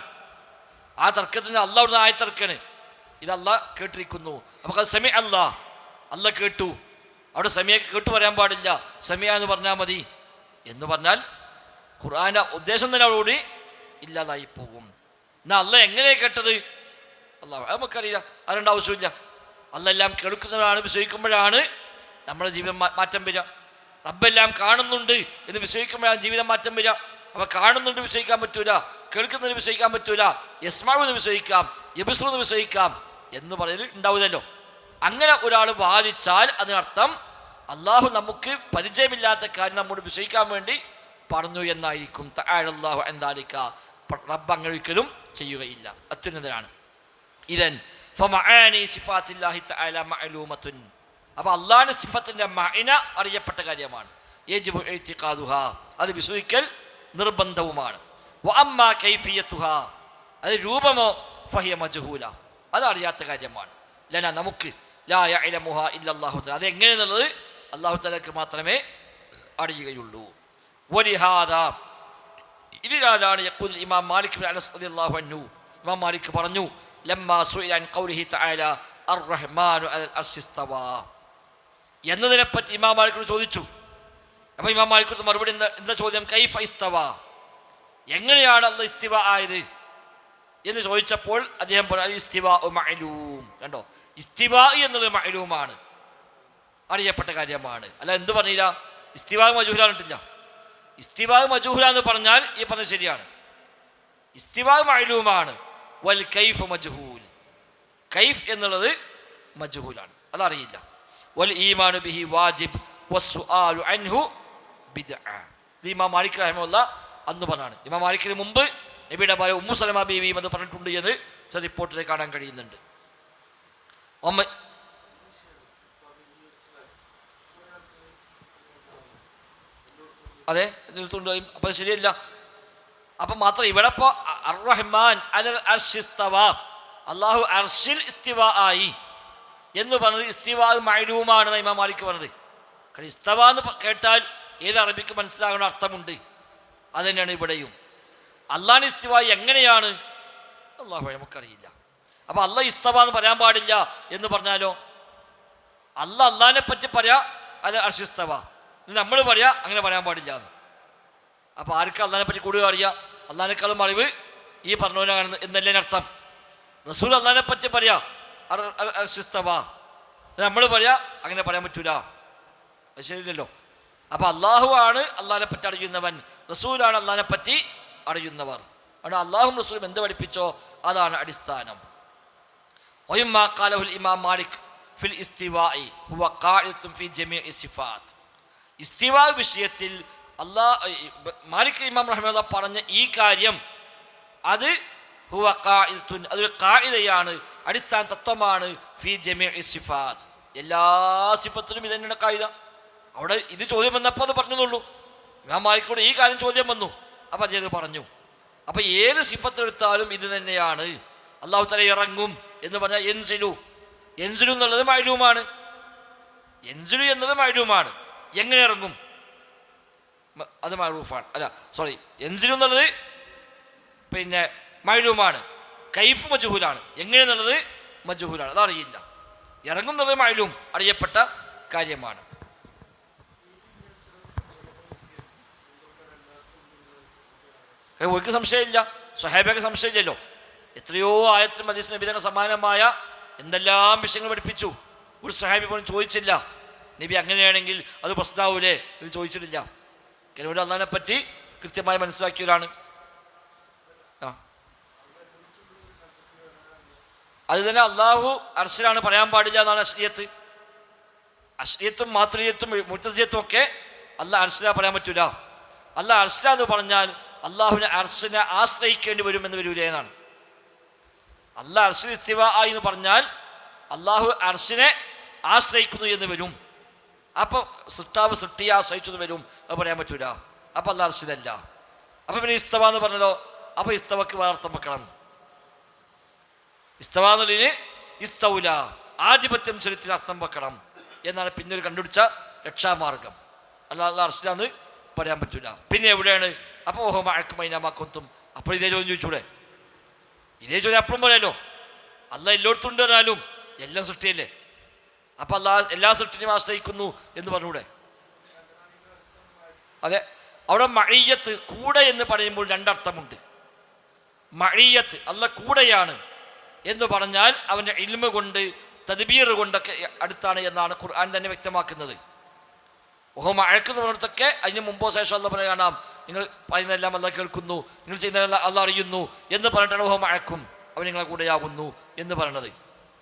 ആ തർക്കത്തിന് അള്ളാഹ് അവിടെ ആയി തർക്കാണ്. ഇത് അള്ളാഹ് കേട്ടിരിക്കുന്നു. നമുക്ക് അത് സമീ അള്ളാഹ് കേട്ടു. അവിടെ സമീഅ കേട്ടു പറയാൻ പാടില്ല, സമീഅ എന്ന് പറഞ്ഞാൽ മതി. എന്ന് പറഞ്ഞാൽ ഖുർആൻ്റെ ഉദ്ദേശം തന്നെ അതോടുകൂടി ഇല്ലാതായി പോകും. എന്നാൽ അള്ളാഹ് എങ്ങനെ കേട്ടത്? അള്ളാഹ് അത് നമുക്കറിയില്ല, അറിയേണ്ട ആവശ്യമില്ല. അള്ളാഹ് എല്ലാം കേൾക്കുന്നവരാണ് വിശ്വസിക്കുമ്പോഴാണ് നമ്മുടെ ജീവിതം മാറ്റം വരിക. റബ്ബെല്ലാം കാണുന്നുണ്ട് എന്ന് വിശ്വസിക്കുമ്പോഴാണ് ജീവിതം മാറ്റം വരിക. അപ്പോൾ കാണുന്നുണ്ട് വിശ്വസിക്കാൻ പറ്റൂല, കേൾക്കുന്നതിന് വിശ്വസിക്കാൻ പറ്റൂല, യസ്മാവെന്ന് വിശ്വസിക്കാം, യബിസ്റെന്ന് വിശ്വസിക്കാം എന്ന് പറയൽ ഉണ്ടാവില്ലല്ലോ. അങ്ങനെ ഒരാൾ വാദിച്ചാൽ അതിനർത്ഥം അള്ളാഹു നമുക്ക് പരിചയമില്ലാത്ത കാര്യം നമ്മോട് വിശ്വസിക്കാൻ വേണ്ടി പറഞ്ഞു എന്നായിരിക്കും. തആലല്ലാഹു അൻ ദാലിക, റബ്ബ് അങ്ങനെ ഒരിക്കലും ചെയ്യുകയില്ല, അത്യുന്നതനാണ്. ഇദൻ ഫമആനി സിഫാത്തില്ലാഹി തആല മഅലൂമത്തുൻ, അപ്പോൾ അള്ളാഹിൻ്റെ സിഫത്തിൻ്റെ മഅന അറിയപ്പെട്ട കാര്യമാണ്. യജിബു ഇഅ്തിഖാദുഹാ, അത് വിശ്വസിക്കൽ നിർബന്ധവുമാണ്. വഅമ്മാ കൈഫിയത്തുഹാ, അത് രൂപമോ ഫഹിയ മജ്ഹൂല, അത് അറിയാത്ത കാര്യമാണ്. ലന നമുക്ക്, ലാ യഅലമുഹാ ഇല്ലല്ലാഹു തആല, അത് എങ്ങനെയെന്നുള്ളത് അല്ലാഹു തആലക്ക് മാത്രമേ അറിയുകയുള്ളൂ. വലിഹാദാ ഇതിനാലാണ് യഖൂൽ ഇമാം മാലിക് ബിൻ അനസ് റളിയല്ലാഹു അൻഹു ഇമാം മാലിക് പറഞ്ഞു ലമ്മാ സുഇല അൻ ഖൗലിഹി തആല അർ-റഹ്മാനു അലൽ അർശി ഇസ്തവാ എന്നതിനെപ്പറ്റി ഇമാം മാലിക്കിനോട് ചോദിച്ചു. അപ്പോൾ ഇമാം മാലിക്കിന്റെ മറുപടി എന്താ ചോദ്യം? കൈഫ ഇസ്തവാ, എങ്ങനെയാണ് അല്ലാഹ് ഇസ്തിവ ആയത് എന്ന് ചോദിച്ചപ്പോൾ അദ്ദേഹം പറഞ്ഞു ഇസ്തിവാ മഅലൂം. കണ്ടോ, ഇസ്തിവാ എന്നുള്ളത് മഅലൂമാണ്, അറിയപ്പെട്ട കാര്യമാണ്. അല്ല എന്ത് പറഞ്ഞില്ല, ഇസ്തിവാ മജൂഹൂലാന്നിട്ടില്ല. ഇസ്തിവാ മജൂഹൂല എന്ന് പറഞ്ഞാൽ ഈ പറഞ്ഞത് ശരിയാണ്. ഇസ്തിവാ മഅലൂമാണ്. വൽ കൈഫ് മജ്ഹൂൽ, കൈഫ് എന്നുള്ളത് മജ്ഹൂലാണ്, അതറിയില്ല. വൽ ഈമാനു ബിഹി വാജിബ് വസ്സുആലു അൻഹു ബിദ്അ. ഇത് ഇമാം മാലിക് റഹിമഹുല്ലാഹ് അന്ന് പറഞ്ഞാണ്. ഇമാം മാലിക്കിന് മുമ്പ് നബിയുടെ ഭാര്യ ഉമ്മു സലമ ബീവിയും അത് പറഞ്ഞിട്ടുണ്ട് എന്ന് ചില റിപ്പോർട്ടിൽ കാണാൻ കഴിയുന്നുണ്ട്. അതെ, അപ്പം ശരിയല്ല. അപ്പം മാത്രം ഇവിടെ ഇപ്പോൾ അർ-റഹ്മാൻ അലൽ അർശി ഇസ്തവാ, അള്ളാഹു അർശിൽ ഇസ്തിവ ആയി എന്ന് പറഞ്ഞത് ഇസ്തിവാ മഅലൂമാണ് ഇമാം മാലിക് പറഞ്ഞത്. കാരണം ഇസ്തവ എന്ന് കേട്ടാൽ ഏത് അറബിക്ക് മനസ്സിലാകുന്ന അർത്ഥമുണ്ട്, അത് തന്നെയാണ് ഇവിടെയും. അള്ളാഹിന് ഇസ്തിവ എങ്ങനെയാണ് അള്ളാഹു നമുക്കറിയില്ല. അപ്പം അള്ളാഹ് ഇസ്തവ എന്ന് പറയാൻ പാടില്ല എന്ന് പറഞ്ഞാലോ, അള്ളാഹിനെ പറ്റി പറയാ അത് അർശി ഇസ്തവ, നമ്മൾ പറയാ അങ്ങനെ പറയാൻ പാടില്ല എന്ന്. അപ്പോൾ ആർക്കും അള്ളാഹിനെ പറ്റി കൂടുതൽ അറിയാം, അള്ളാഹിനേക്കാളും അറിവ് ഈ പറഞ്ഞവനാണ് എന്നല്ലേ അർത്ഥം. റസൂൽ അള്ളാഹിനെ പറ്റി പറയാ അർശിസ്തവ, നമ്മൾ പറയാ അങ്ങനെ പറയാൻ പറ്റൂല, അത് ശരിയല്ലല്ലോ. അപ്പം അള്ളാഹു ആണ് അള്ളാഹിനെ പറ്റി അറിയുന്നവൻ, റസൂലാണ് അള്ളാഹിനെ പറ്റി അറിയുന്നവർ. അവിടെ അള്ളാഹും റസൂലും എന്ത് പഠിപ്പിച്ചോ അതാണ് അടിസ്ഥാനം. വയമ്മാ ഖാലഹുൽ ഇമാം മാലിക് ഫിൽ ഇസ്തിവാഇ ഹുവ ഖാഇദത്തുൻ ഫി ജമീഇ സിഫാത്ത്. ഇസ്തിവാ വിഷയത്തിൽ മാലിക് ഇമാം റഹിമഹുല്ലാഹ് പറഞ്ഞ ഈ കാര്യം അത് ഹുവ ഖാഇദത്തുൻ, അതൊരു ഖാഇദയാണ്, അടിസ്ഥാന തത്വമാണ്. ഫി ജമീഇ സിഫാത്ത്, എല്ലാ സിഫത്തിലും ഇത് തന്നെയാണ് ഖാഇദ. അവിടെ ഇത് ചോദ്യം വന്നപ്പോൾ അത് പറഞ്ഞുള്ളൂ. ഇമാം മാലിക്കിനോട് ഈ കാര്യം ചോദ്യം വന്നു, അപ്പം അദ്ദേഹം പറഞ്ഞു. അപ്പം ഏത് സിഫത്തെടുത്താലും ഇത് തന്നെയാണ്. അല്ലാഹു തആല ഇറങ്ങും എന്ന് പറഞ്ഞാൽ യൻസിലു എന്നുള്ളത് മഅലൂമാണ്. യൻസിലു എന്നത് മഅലൂമാണ്. എങ്ങനെ ഇറങ്ങും അത് മഅറൂഫാണ്. അല്ല സോറി, യൻസിലു എന്നുള്ളത് പിന്നെ മഅലൂമാണ്. കൈഫ് മജ്ഹൂലാണ്, എങ്ങനെയെന്നുള്ളത് മജ്ഹൂലാണ്, അതറിയില്ല. ഇറങ്ങും എന്നുള്ളത് മഅലൂം, അറിയപ്പെട്ട കാര്യമാണ്. ഒരിക്കലും സംശയമില്ല, സ്വഹാബിക്ക് സംശയമില്ലല്ലോ. എത്രയോ ആയത്തിൽ ഹദീസ് നബി തങ്ങൾ സമാനമായ എന്തെല്ലാം വിഷയങ്ങൾ പഠിപ്പിച്ചു. ഒരു സ്വഹാബി പോലും ചോദിച്ചില്ല നബി അങ്ങനെയാണെങ്കിൽ അത് പ്രശ്നമാവൂലേ ഇത് ചോദിച്ചിട്ടില്ല. ചിലവർ അള്ളാഹിനെ പറ്റി കൃത്യമായി മനസ്സിലാക്കിയവരാണ്. അത് തന്നെ അള്ളാഹു അർശിലാണ് പറയാൻ പാടില്ല എന്നാണ് അശ്രീയത്ത്. അശ്രീയത്തും മാതുരിയത്തും മുഅ്തസിലത്തും ഒക്കെ അള്ളാഹ് അർശില പറയാൻ പറ്റൂല. അള്ളാഹ് അർശില എന്ന് പറഞ്ഞാൽ അള്ളാഹുവിനെ അർശിനെ ആശ്രയിക്കേണ്ടി വരുമെന്ന് വരൂലേ എന്നാണ്. അള്ളാഹ് അർശിൽ ഇസ്തിവ ആയി എന്ന് പറഞ്ഞാൽ അള്ളാഹു അർശിനെ ആശ്രയിക്കുന്നു എന്ന് വരും. അപ്പോൾ സൃഷ്ടാവ് സൃഷ്ടിയെ ആശ്രയിച്ചെന്ന് വരും, അത് പറയാൻ പറ്റൂല. അപ്പം അള്ളാഹ് അർശിലല്ല. അപ്പം പിന്നെ ഇസ്തവ എന്ന് പറഞ്ഞല്ലോ, അപ്പോൾ ഇസ്തവക്ക് വേറെ അർത്ഥം വെക്കണം. ഇസ്തവ എന്നുള്ളതിന് ഇസ്തൗല, ആധിപത്യം ചെലുത്തിന് അർത്ഥം വെക്കണം എന്നാണ് പിന്നീട് കണ്ടുപിടിച്ച രക്ഷാമാർഗം. അല്ലാതെ അർശിലാന്ന് പറയാൻ പറ്റൂല. പിന്നെ എവിടെയാണ് അപ്പോൾ ഓഹോ മഴക്കുമൈനാമാക്കൊത്തും, അപ്പോൾ ഇതേ ചോദ്യം ചോദിച്ചൂടെ? ഇതേ ചോദ്യം അപ്പഴും പറയാലോ. അള്ളാഹ് എല്ലായിടത്തും ഉണ്ട് പറഞ്ഞാലും എല്ലാം സൃഷ്ടിയല്ലേ, അപ്പം അള്ളാഹ് എല്ലാ സൃഷ്ടിനെയും ആശ്രയിക്കുന്നു എന്ന് പറഞ്ഞൂടെ? അതെ, അവിടെ മഅയ്യത്ത് കൂടെ എന്ന് പറയുമ്പോൾ രണ്ടർത്ഥമുണ്ട്. മഅയ്യത്ത് അള്ളാഹ് കൂടെയാണ് എന്ന് പറഞ്ഞാൽ അവൻ്റെ ഇൽമ കൊണ്ട് തദ്ബീർ കൊണ്ടൊക്കെ അടുത്താണ് എന്നാണ് ഖുർആൻ തന്നെ വ്യക്തമാക്കുന്നത്. ഓഹോ മഴക്കെന്ന് പറഞ്ഞിടത്തൊക്കെ അതിന് മുമ്പോ ശേഷം അള്ളാഹ് പറയാൻ കാണാം, നിങ്ങൾ പറയുന്നതെല്ലാം അള്ളാഹ് കേൾക്കുന്നു, നിങ്ങൾ ചെയ്യുന്നതെല്ലാം അള്ളാഹ് അറിയുന്നു എന്ന് പറഞ്ഞിട്ടാണ് ഓഹോ മഴക്കും അവൻ നിങ്ങളെ കൂടെയാകുന്നു എന്ന് പറയണത്.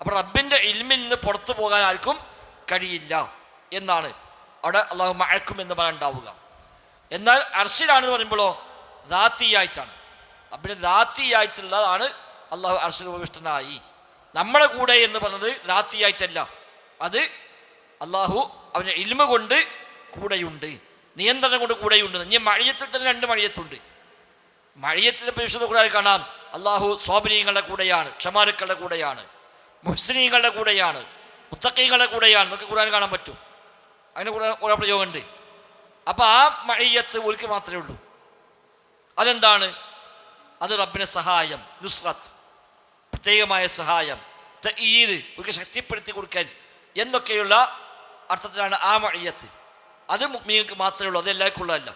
അപ്പോൾ റബ്ബിൻ്റെ ഇൽമിൽ നിന്ന് പുറത്തു പോകാൻ ആർക്കും കഴിയില്ല എന്നാണ് അവിടെ അള്ളാഹു മഴക്കും എന്ന് പറയാനുണ്ടാവുക. എന്നാൽ അർശിലാണെന്ന് പറയുമ്പോഴോ ദാത്തിയായിട്ടാണ്, റബ്ബിൻ്റെ ദാത്തിയായിട്ടുള്ളതാണ് അള്ളാഹു അർശിൽ ഉപവിഷ്ടനായി. നമ്മുടെ കൂടെ എന്ന് പറഞ്ഞത് ദാത്തിയായിട്ടല്ല, അത് അള്ളാഹു അവൻ്റെ ഇൽമ കൊണ്ട് കൂടെയുണ്ട്, നിയന്ത്രണം കൊണ്ട് കൂടെയുണ്ട്. ഇനി മഴയത്തിൽ തന്നെ രണ്ട് മഴയത്തുണ്ട്. മഴയത്തിൻ്റെ പരിശുദ്ധ ഖുർആനിൽ കാണാം അള്ളാഹു സ്വാബിനീങ്ങളുടെ കൂടെയാണ്, ക്ഷമാലുക്കളുടെ കൂടെയാണ്, മുഹ്സിനീങ്ങളുടെ കൂടെയാണ്, മുത്തഖീങ്ങളുടെ കൂടെയാണ് എന്നൊക്കെ ഖുർആനിൽ കാണാൻ പറ്റും. അതിന് കുറേ പ്രയോഗമുണ്ട്. അപ്പം ആ മഅയ്യത്ത് ഓൽക്ക് മാത്രമേ ഉള്ളൂ. അതെന്താണ്? അത് റബ്ബിൻ്റെ സഹായം, നുസ്രത്ത്, പ്രത്യേകമായ സഹായം, തഈദ്, ഒക്കെ ശക്തിപ്പെടുത്തി കൊടുക്കൽ എന്നൊക്കെയുള്ള അർത്ഥത്തിലാണ് ആ മഅയ്യത്ത്. അത് മുഅ്മിനീങ്ങൾക്ക് മാത്രമേ ഉള്ളൂ, അത് എല്ലാവർക്കും ഉള്ളതല്ല.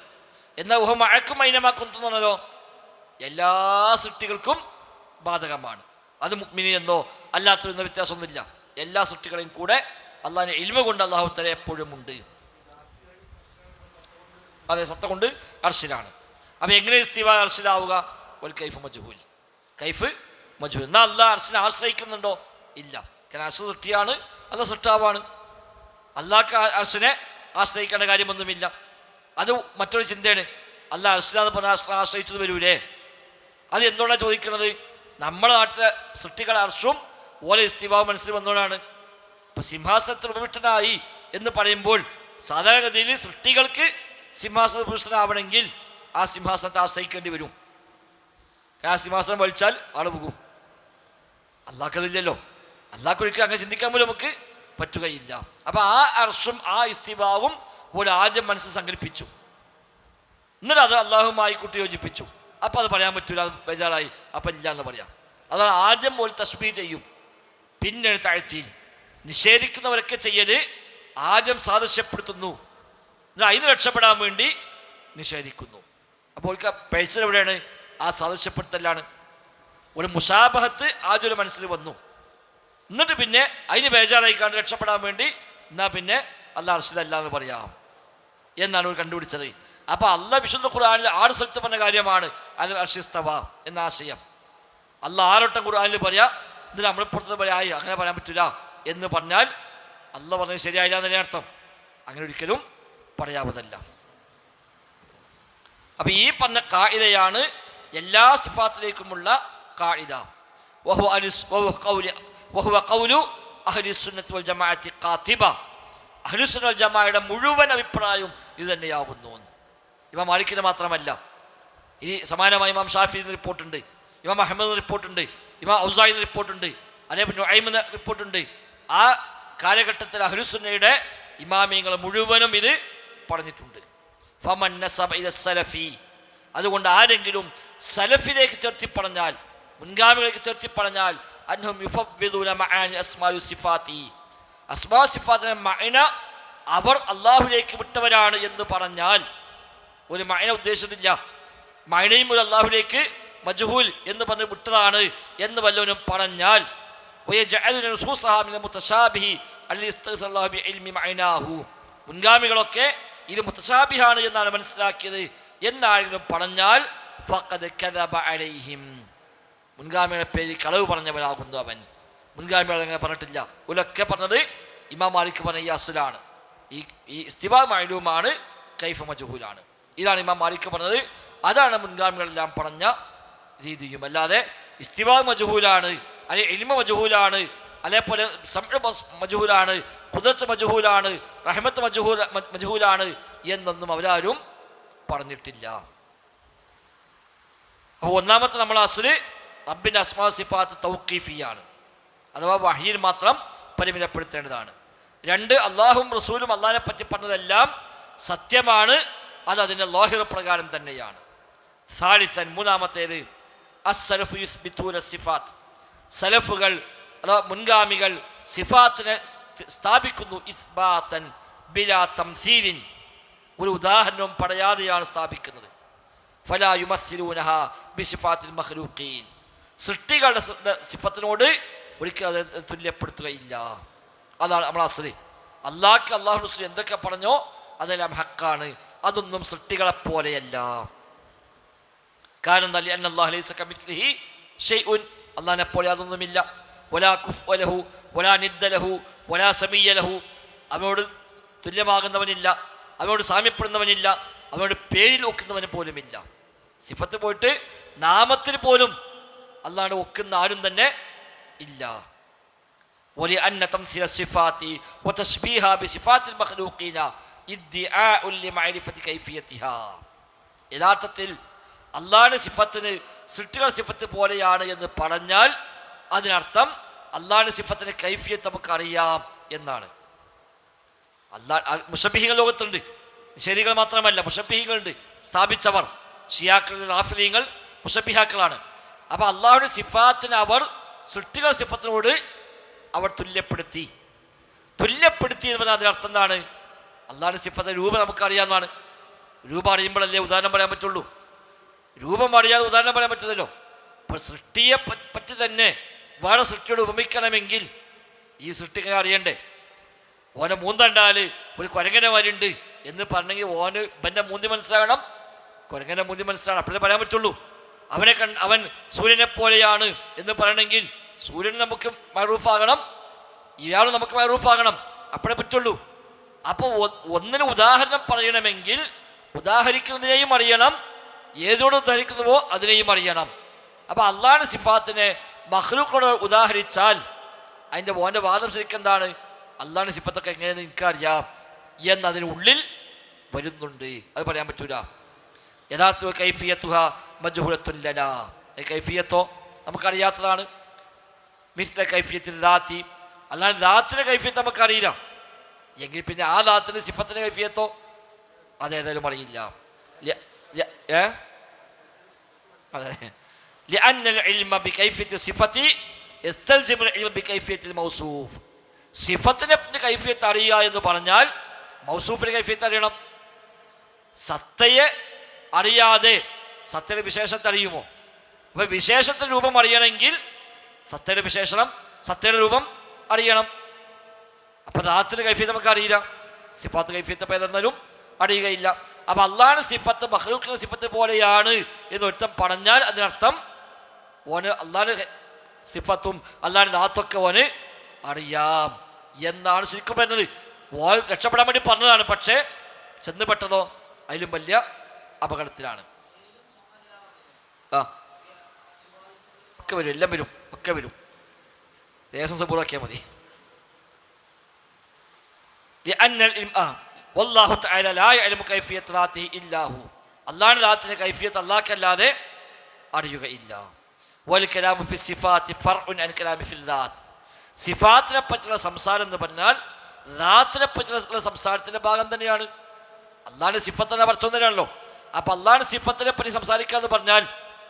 എന്നാൽ ഉഹ മഅക്കും ഐനമാ കുന്തും എന്ന് പറഞ്ഞാലോ എല്ലാ സൃഷ്ടികൾക്കും ബാധകമാണ്. അത് മുഅ്മിനീൻ എന്നോ അല്ലാത്തതെന്നോ വ്യത്യാസമൊന്നുമില്ല. എല്ലാ സൃഷ്ടികളെയും കൂടെ അള്ളാഹിൻ്റെ ഇൽമ കൊണ്ട് അല്ലാഹു തആല എപ്പോഴും ഉണ്ട്. അതെ, സത്ത കൊണ്ട് അർശിലാണ്. അപ്പം എങ്ങനെ ഇസ്തിവാ അർശിലാവുക? വൽ കൈഫ് മജ്ഹൂൽ, കൈഫ് മജ്ഹൂൽ. എന്നാൽ അള്ളാഹ് അർശിനെ ആശ്രയിക്കുന്നുണ്ടോ? ഇല്ല. കാരണം അർശ് സൃഷ്ടിയാണ്, അത് സൃഷ്ടാവാണ്. അള്ളാഹ്ക്ക് അർശിനെ ആശ്രയിക്കേണ്ട കാര്യമൊന്നുമില്ല. അത് മറ്റൊരു ചിന്തയാണ്. അള്ളാഹ് അർശിലാന്ന് പറഞ്ഞാൽ ആശ്രയിച്ചത് വരൂലേ? അത് എന്തുകൊണ്ടാണ് ചോദിക്കുന്നത്? നമ്മുടെ നാട്ടിലെ സൃഷ്ടികളെ അർശും ഓലെ ഇസ്തിവാവും മനസ്സിൽ വന്നതുകൊണ്ടാണ്. ഇപ്പം സിംഹാസനത്തിൽ ഉപവിഷ്ടനായി എന്ന് പറയുമ്പോൾ സാധാരണഗതിയിൽ സൃഷ്ടികൾക്ക് സിംഹാസന പുരുഷനാവണമെങ്കിൽ ആ സിംഹാസനത്തെ ആശ്രയിക്കേണ്ടി വരും. ആ സിംഹാസനം വലിച്ചാൽ ആൾ പോകും. അള്ളാഹ്ക്കതില്ലല്ലോ. അള്ളാഹ്ക്കൊരിക്കലും അങ്ങനെ ചിന്തിക്കാൻ പോലും നമുക്ക് പറ്റുകയില്ല. അപ്പം ആ അർഷും ആ ഇസ്തിവാവും ഒരു ആദ്യം മനസ്സിൽ സങ്കല്പിച്ചു, എന്നിട്ട് അത് അള്ളാഹുമായി കൂട്ടി യോജിപ്പിച്ചു. അപ്പം അത് പറയാൻ പറ്റൂല, അത് ബേജാറായി, അപ്പം ഇല്ല എന്ന് പറയാം. അതാണ് ആദ്യം ഒരു തസ്ബീഹ് ചെയ്യും, പിന്നെ താഴ്ത്തിയിൽ നിഷേധിക്കുന്നവരൊക്കെ ചെയ്യല് ആദ്യം സാദൃശ്യപ്പെടുത്തുന്നു, എന്നാൽ അതിന് രക്ഷപ്പെടാൻ വേണ്ടി നിഷേധിക്കുന്നു. അപ്പോൾ പൈസ എവിടെയാണ്? ആ സാദൃശ്യപ്പെടുത്തലാണ്. ഒരു മുസാബഹത്ത് ആദ്യം ഒരു മനസ്സിൽ വന്നു, എന്നിട്ട് പിന്നെ അതിന് ബേജാറായിക്കാണ്ട് രക്ഷപ്പെടാൻ വേണ്ടി എന്നാൽ പിന്നെ അള്ളാഹ് അർശിലല്ല എന്ന് പറയാം എന്നാണ് അവർ കണ്ടുപിടിച്ചത്. അപ്പോൾ അള്ളാഹ് വിശുദ്ധ ഖുർആനിൽ 6 സ്ഥലത്ത് പറഞ്ഞ കാര്യമാണ് അതിൽ അർശിസ്തവ എന്ന ആശയം. അള്ളാഹ് 6 വട്ടം ഖുർആനിൽ പറയാ, എന്നിട്ട് നമ്മൾ പുറത്ത് പറയാ അങ്ങനെ പറയാൻ പറ്റില്ല എന്ന് പറഞ്ഞാൽ അള്ളാഹ് പറഞ്ഞത് ശരിയായില്ല എന്നതിൻ്റെ അർത്ഥം. അങ്ങനെ ഒരിക്കലും പറയാവതല്ല. അപ്പം ഈ പറഞ്ഞ ഖാഇദയാണ് എല്ലാ സിഫാത്തിലേക്കുമുള്ള ഖാഇദ. വഹുവ ഖൗലു അഹ്ലുസുന്നത്തി വൽ ജമാഅത്തി ഖാതിബ. അഹ്ലുസുന്ന വൽ ജമാഅയുടെ മുഴുവൻ അഭിപ്രായവും ഇത് തന്നെയാകുന്നു. ഇമാം മാലിക്കിന് മാത്രമല്ല, ഇനി സമാനമായി ഇമാം ഷാഫിയിൽ നിന്ന് റിപ്പോർട്ടുണ്ട്, ഇമാം അഹ്മദ് റിപ്പോർട്ടുണ്ട്, ഇമാം ഔസാഇ റിപ്പോർട്ടുണ്ട്, അതേപോലെ നുഐമിന് റിപ്പോർട്ടുണ്ട്. ആ കാലഘട്ടത്തിൽ അഹ്ലുസുന്നയുടെ ഇമാമിയങ്ങൾ മുഴുവനും ഇത് പറഞ്ഞിട്ടുണ്ട്. ഫമൻ നസബ ഇല സലഫി, അതുകൊണ്ട് ആരെങ്കിലും സലഫിലേക്ക് ചേർത്തി പറഞ്ഞാൽ, മുൻഗാമികളിലേക്ക് ചേർത്തി പറഞ്ഞാൽ, അൻഹും യുഫവ്വിദൂന മആനി അസ്മാഉ സിഫാത്തി, അസ്മാ സിഫാത്തിനെ മഅന അവർ അള്ളാഹുലേക്ക് വിട്ടവരാണ് എന്ന് പറഞ്ഞാൽ, ഒരു മഅന ഉദ്ദേശിച്ചിട്ടില്ല, മഅനയും ഒരു അള്ളാഹുലേക്ക് മജ്ഹൂൽ എന്ന് പറഞ്ഞ് വിട്ടതാണ് എന്ന് വല്ലവനും പറഞ്ഞാൽ, വയജഅലുന നുസൂസഹാ മിനൽ മുതശാബിഹി അല്ലദീ ഇസ്തഗ്സല്ലാഹു ബിഇൽമി മഅനാഹു, മുൻഗാമികളൊക്കെ ഇത് മുതശാബിഹാണ് എന്നാണ് മനസ്സിലാക്കിയത് എന്നാരെങ്കിലും പറഞ്ഞാൽ ഫഖദ് കദബ അലൈഹിം, മുൻഗാമികളുടെ പേരിൽ കളവ് പറഞ്ഞവനാകുന്നു അവൻ. മുൻഗാമികൾ അങ്ങനെ പറഞ്ഞിട്ടില്ല. ഉലൊക്കെ പറഞ്ഞത് ഇമാം മാലിക് പറഞ്ഞ ഈ അസ്ലാണ്, ഈ ഇസ്തിവാ മഅലൂമാണ്, കൈഫ മജ്ഹൂലാണ്. ഇതാണ് ഇമാം മാലിക് പറഞ്ഞത്. അതാണ് മുൻഗാമികളെല്ലാം പറഞ്ഞ രീതിയും. അല്ലാതെ ഇസ്തിവാ മജ്ഹൂലാണ്, അല്ലെ ഇൽമ മജ്ഹൂലാണ്, അതേപോലെ സംഅ മജ്ഹൂലാണ്, ഖുദ്റത്ത് മജ്ഹൂലാണ്, റഹ്മത്ത് മജ്ഹൂലാണ് എന്നൊന്നും അവരാരും പറഞ്ഞിട്ടില്ല. അപ്പോൾ ഒന്നാമത്തെ നമ്മൾ അസ്ല് റബ്ബിൻ്റെ അസ്മാ സിഫാത്ത് തൗഖീഫിയാണ്, അഥവാ വഹയിൽ മാത്രം പരിമിതപ്പെടുത്തേണ്ടതാണ്. 2, അള്ളാഹും റസൂലും അള്ളാഹിനെ പറ്റി പറഞ്ഞതെല്ലാം സത്യമാണ്, അത് അതിൻ്റെ ലാഹിർ പ്രകാരം തന്നെയാണ്. സാലിസൻ, മൂന്നാമത്തേത് അസ്സലഫു യുസ്ബിതൂന സിഫാത്ത്, സലഫുകൾ അഥവാ മുൻഗാമികൾ സിഫാത്തിനെ സ്ഥാപിക്കുന്നു, ഇസ്ബാത്തൻ ബിലാ തംസീലിൻ, ഒരു ഉദാഹരണവും പറയാതെയാണ് സ്ഥാപിക്കുന്നത്. ഫലാ യുമസ്സിലൂനഹ ബിസിഫാത്തിൽ മഖ്ലൂഖീൻ, സൃഷ്ടികളുടെ സിഫത്തിനോട് ഒരിക്കലും അത് തുല്യപ്പെടുത്തുകയില്ല. അതാണ് നമ്മൾ അസ്ലി. അള്ളാഹ്ക്ക് അള്ളാഹു റസൂൽ എന്തൊക്കെ പറഞ്ഞോ അതെല്ലാം ഹക്കാണ്, അതൊന്നും സൃഷ്ടികളെപ്പോലെയല്ല. കാരണം അല്ലാഹു ലൈസ കമിസ്ലിഹി ഷൈഉൻ, അള്ളാഹിനെ പോലെ അതൊന്നുമില്ല. വലാ കുഫ്വ ലഹു വലാ നിദ്ദ ലഹു വലാ സമീയ ലഹു, അവനോട് തുല്യമാകുന്നവനില്ല, അവനോട് സാമ്യപ്പെടുന്നവനില്ല, അവനോട് പേരിൽ ഒക്കുന്നവന് പോലുമില്ല. സിഫത്ത് പോയിട്ട് നാമത്തിന് പോലും അള്ളാഹുവിനെ ഒക്കുന്ന ആരും തന്നെ ഇല്ല. ولأن تمثيل الصفات وتشبيهها بصفات المخلوقين ادعاء لمعرفة كيفيتها, യഥാർത്ഥത്തിൽ അള്ളാഹിന്റെ സിഫത്തിന് സൃഷ്ടികളുടെ സിഫത്ത് പോലെയാണ് എന്ന് പറഞ്ഞാൽ അതിനർത്ഥം അള്ളാഹിന്റെ സിഫത്തിന്റെ കൈഫിയത്ത് നമുക്കറിയാം എന്നാണ്. അള്ളാഹ് മുശബ്ബിഹീങ്ങൾ ലോകത്തുണ്ട്, ശരികൾ മാത്രമല്ല, മുഷബ്ബിഹീങ്ങളുണ്ട്, സ്ഥാപിച്ചവർ ഷിയാക്കൾ, റാഫിദീങ്ങൾ മുഷബ്ബിഹാക്കളാണ്. അപ്പോൾ അള്ളാഹുവിൻ്റെ സിഫാത്തിന് അവർ സൃഷ്ടികൾ സിഫത്തിനോട് അവർ തുല്യപ്പെടുത്തി എന്ന് പറഞ്ഞാൽ അതിനർത്ഥം എന്താണ്? അള്ളാഹുവിൻ്റെ സിഫത്തിൻ്റെ രൂപം നമുക്കറിയാവുന്നതാണ്. രൂപം അറിയുമ്പോഴല്ലേ ഉദാഹരണം പറയാൻ പറ്റുള്ളൂ. രൂപം അറിയാതെ ഉദാഹരണം പറയാൻ പറ്റുന്നല്ലോ. അപ്പോൾ സൃഷ്ടിയെ പറ്റി തന്നെ വേറെ സൃഷ്ടിയോട് ഉപമിക്കണമെങ്കിൽ ഈ സൃഷ്ടികളെ അറിയണ്ടേ? ഓനെ മൂന്തണ്ടാൽ ഒരു കുരങ്ങനെ വരുണ്ട് എന്ന് പറഞ്ഞെങ്കിൽ ഓന് ഇവൻ്റെ മൂന്തി മനസ്സിലാകണം, കുരങ്ങനെ മൂന്തി മനസ്സിലാകണം, അപ്പോഴേ പറയാൻ പറ്റുള്ളൂ. അവൻ സൂര്യനെ പോലെയാണ് എന്ന് പറയണമെങ്കിൽ സൂര്യൻ നമുക്ക് മഅറൂഫാകണം, ഇയാൾ നമുക്ക് മഅറൂഫാകണം, അപ്പോഴേ പറ്റുള്ളൂ. അപ്പോൾ ഒന്നിന് ഉദാഹരണം പറയണമെങ്കിൽ ഉദാഹരിക്കുന്നതിനെയും അറിയണം, ഏതോട് ഉദാഹരിക്കുന്നുവോ അതിനെയും അറിയണം. അപ്പോൾ അള്ളാഹുവിൻ്റെ സിഫാത്തിനെ മഖ്ലൂഖോട് ഉദാഹരിച്ചാൽ അതിൻ്റെ ഓൻ്റെ വാദം ശരിക്കും എന്താണ്? അള്ളാഹുവിൻ്റെ സിഫത്തൊക്കെ എങ്ങനെയെന്ന് എനിക്കറിയാം എന്നതിനുള്ളിൽ വരുന്നുണ്ട്, അത് പറയാൻ പറ്റൂല. യഥാർത്ഥ കൈഫിയത്തുഹ മജ്ഹൂലത്തുൻ ലനാ, കൈഫിയത്തോ നമുക്കറിയാത്തതാണ്. മിസ്ല കൈഫിയത്തിൽ ദാത്തി, അല്ലാണ്ട് ദാത്തിൻ്റെ കൈഫിയത്ത് നമുക്കറിയില്ല എങ്കിൽ പിന്നെ ആ ദാത്തിൻ്റെ സിഫത്തിൻ്റെ കൈഫിയത്തോ അതേതായാലും അറിയില്ല. അതെ, സിഫത്തിൻ്റെ കൈഫിയത്ത് അറിയുക എന്ന് പറഞ്ഞാൽ മൗസൂഫിൻ്റെ കൈഫിയത്ത് അറിയണം. സത്തയെ അറിയാതെ സത്തയുടെ വിശേഷത്തെ അറിയുമോ? അപ്പോൾ വിശേഷത്തിൻ്റെ രൂപം അറിയണമെങ്കിൽ സത്തയുടെ വിശേഷണം, സത്തയുടെ രൂപം അറിയണം. അപ്പോൾ ദാത്തിൻ്റെ കൈഫിയത്ത് നമുക്ക് അറിയില്ല, സിഫാത്ത് കൈഫിയത്ത് അപ്പോൾ ഏതെന്നാലും അറിയുകയില്ല. അപ്പോൾ അള്ളാഹുവിൻ്റെ സിഫത്ത് മഖ്ലൂഖിൻ്റെ സിഫത്ത് പോലെയാണ് എന്ന് ഒരുത്തം പറഞ്ഞാൽ അതിനർത്ഥം ഓന് അള്ളാഹുവിൻ്റെ സിഫത്തും അള്ളാഹുവിൻ്റെ ദാത്തൊക്കെ ഓന് അറിയാം എന്നാണ് ശരിക്കും പറയുന്നത്. ഓൻ രക്ഷപ്പെടാൻ വേണ്ടി പറഞ്ഞതാണ്, പക്ഷേ ചെന്ന് പെട്ടതോ അതിലും വലിയ അപകടത്തിലാണ്. ഒക്കെ വരും, എല്ലാം വരും, ഒക്കെ വരും. ദേശം സബൂറാക്കിയാൽ മതി. വല്ലാഹു തആല ലാ യഅലമു കൈഫിയത ദാതിഹി ഇല്ലാ ഹു, അല്ലാഹുവിന്റെ ദാത്തിന്റെ കൈഫിയത്ത് അല്ലാഹുക്കല്ലാതെ അറിയുകയില്ല. വൽ കലാമു ഫി സിഫാത്തി ഫർഉൻ അൻ കലാമി ഫിൽ ദാത്ത്, സിഫാത്തിനെ പറ്റിയുള്ള സംസാരം എന്ന് പറഞ്ഞാൽ ദാത്തിനെ പറ്റിയുള്ള സംസാരത്തിന്റെ ഭാഗം തന്നെയാണ്. അള്ളാഹിന്റെ സിഫത്തിനെ പറിച്ചു തന്നെയാണല്ലോ. അപ്പോൾ അള്ളാഹിന്റെ സിഫത്തിനെ പറ്റി സംസാരിക്കുക എന്ന് പറഞ്ഞാൽ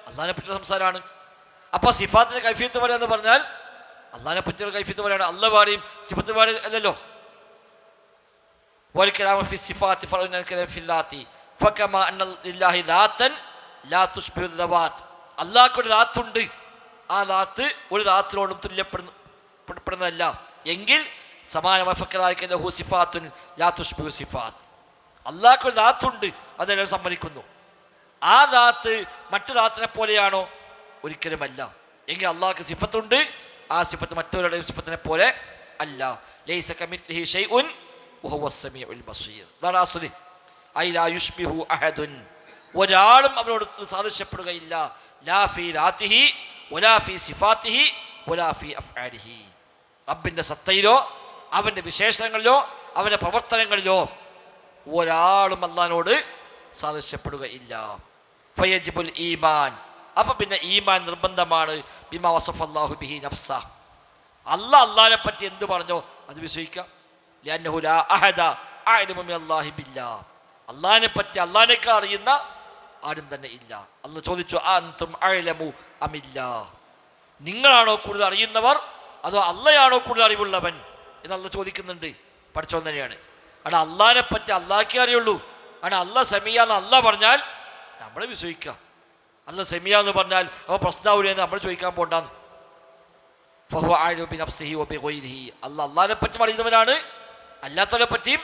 അള്ളാഹിനെ പറ്റിയുള്ള സംസാരമാണ്. അപ്പോൾ സിഫാത്തിൻ്റെ കൈഫിയത്ത് പറയുക എന്ന് പറഞ്ഞാൽ അള്ളാഹിനെ പറ്റിയുള്ള കൈഫിയത്ത് പറയുകയാണ്. അള്ളാഹ് പാടിയും സിഫത്ത് പാടി അല്ലല്ലോ. والكلام في الصفات فإن الكلام في الذات فكما أن لله ذاتا لا تشبه الذوات, അള്ളാഹ്ക്ക് ഒരു ദാത്തുണ്ട്, ആ ദാത്ത് ഒരു ദാത്തിനോടും തുല്യപ്പെടുന്നതല്ല എങ്കിൽ സമാനമായ ഫക്കദാലിക ലഹു സിഫാത്തുൻ ലാ തുഷ്ബിഹു സിഫാത്ത്, അള്ളാഹ്ക്ക് ഒരു ദാത്തുണ്ട് അതെല്ലാം സമ്മതിക്കുന്നു. ആ ദാത്ത് മറ്റു ദാത്തിനെ പോലെയാണോ? ഒരിക്കലുമല്ല. എങ്കിൽ അള്ളാഹ്ക്ക് സിഫത്തുണ്ട്, ആ സിഫത്ത് മറ്റൊരാളുടെയും സിഫത്തിനെ പോലെ അല്ല. ലൈസ കമിസ്ലിഹി ഷൈഉൻ വഹുവ സമീഉൽ ബസീർ, അതാണ് അസ്ലി. ഐ ലാ യുഷ്ബിഹു അഹദുൻ, ഒരാളും അവനോട് സാദൃശ്യപ്പെടുകയില്ല. ലാ ഫീ ദാതിഹി വലാ ഫീ സിഫാതിഹി വലാ ഫീ അഫ്ആലിഹി, റബ്ബിൻ്റെ സത്തയിലോ അവൻ്റെ വിശേഷണങ്ങളിലോ അവൻ്റെ പ്രവർത്തനങ്ങളിലോ ഒരാളും അല്ലാഹുവിനോട് സാദൃശ്യപ്പെടുകയില്ല. ഫയജിബുൽ ഈമാൻ, അപ്പം പിന്നെ ഈമാൻ നിർബന്ധമാണ്. ബിമാ വസഫല്ലാഹു ബിഹി നഫ്സ, അള്ളാഹിനെ പറ്റി എന്ത് പറഞ്ഞോ അത് വിശ്വസിക്കാം. ലിഅന്നഹു ലാ അഹദ അഅലമു മിനല്ലാഹി ബില്ലാഹ്, അള്ളാഹിനെ പറ്റി അള്ളാഹിനേക്കാൾ അറിയുന്ന ആരും തന്നെ ഇല്ല. അള്ളാഹ് ചോദിച്ചു അൻതും അഅലമു അമില്ലാ, നിങ്ങളാണോ കൂടുതൽ അറിയുന്നവർ അതോ അള്ളയാണോ കൂടുതൽ അറിവുള്ളവൻ എന്ന് അള്ളാഹ് ചോദിക്കുന്നുണ്ട്. പഠിച്ചോൻ തന്നെയാണ്. അവിടെ അള്ളാഹിനെ പറ്റി അള്ളാഹ്ക്കേ അറിയുള്ളൂ. അവിടെ അള്ളാഹ് സമീയ എന്ന് അള്ളാഹ് പറഞ്ഞാൽ നമ്മൾ വിശ്വസിക്കുക. അള്ളാഹ് സമീയ എന്ന് പറഞ്ഞാൽ അപ്പോൾ പ്രശ്നമാവില്ലെന്ന് നമ്മൾ ചോദിക്കാൻ പോണ്ടാന്ന്. ഫഹുവ അഅലമു ബിനഫ്സിഹി വബിഗൈരിഹി, അള്ളാഹ് അള്ളാഹിനെ പറ്റി അറിയുന്നവനാണ്, അല്ലാത്തവരെ പറ്റിയും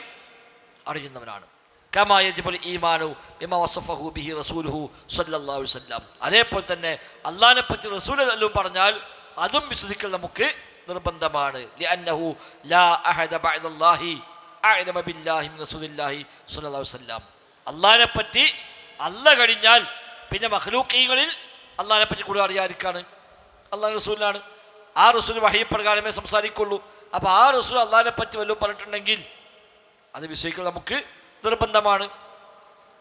അറിയുന്നവനാണ്. കമാ യജിബുൽ ഈമാനു ബിമാ വസഫഹു ബിഹി റസൂലുഹു സ്വല്ലല്ലാഹു അലൈഹി വസല്ലം, അതേപോലെ തന്നെ അള്ളാഹിനെ പറ്റി റസൂൽ എല്ലാം പറഞ്ഞാൽ അതും വിശ്വസിക്കൽ നമുക്ക് നിർബന്ധമാണ്. ലിഅന്നഹു ലാ അഹദ ബഅദല്ലാഹി അഅലമ ബില്ലാഹി മിൻ റസൂലില്ലാഹി സ്വല്ലല്ലാഹു അലൈഹി വസല്ലം, അള്ളാഹിനെ പറ്റി അള്ളാഹ് കഴിഞ്ഞാൽ പിന്നെ മഖ്ലൂഖീങ്ങളിൽ അള്ളാഹിനെ പറ്റി കൂടുതൽ അറിയാതിരിക്കാണ് അള്ളാഹ് റസൂലിനാണ്. ആ റസൂൽ വഹീ പ്രകാരമേ സംസാരിക്കുള്ളൂ. അപ്പോൾ ആ റസൂൽ അള്ളാഹിനെ പറ്റി വല്ലതും പറഞ്ഞിട്ടുണ്ടെങ്കിൽ അത് വിശ്വസിക്കൽ നമുക്ക് നിർബന്ധമാണ്.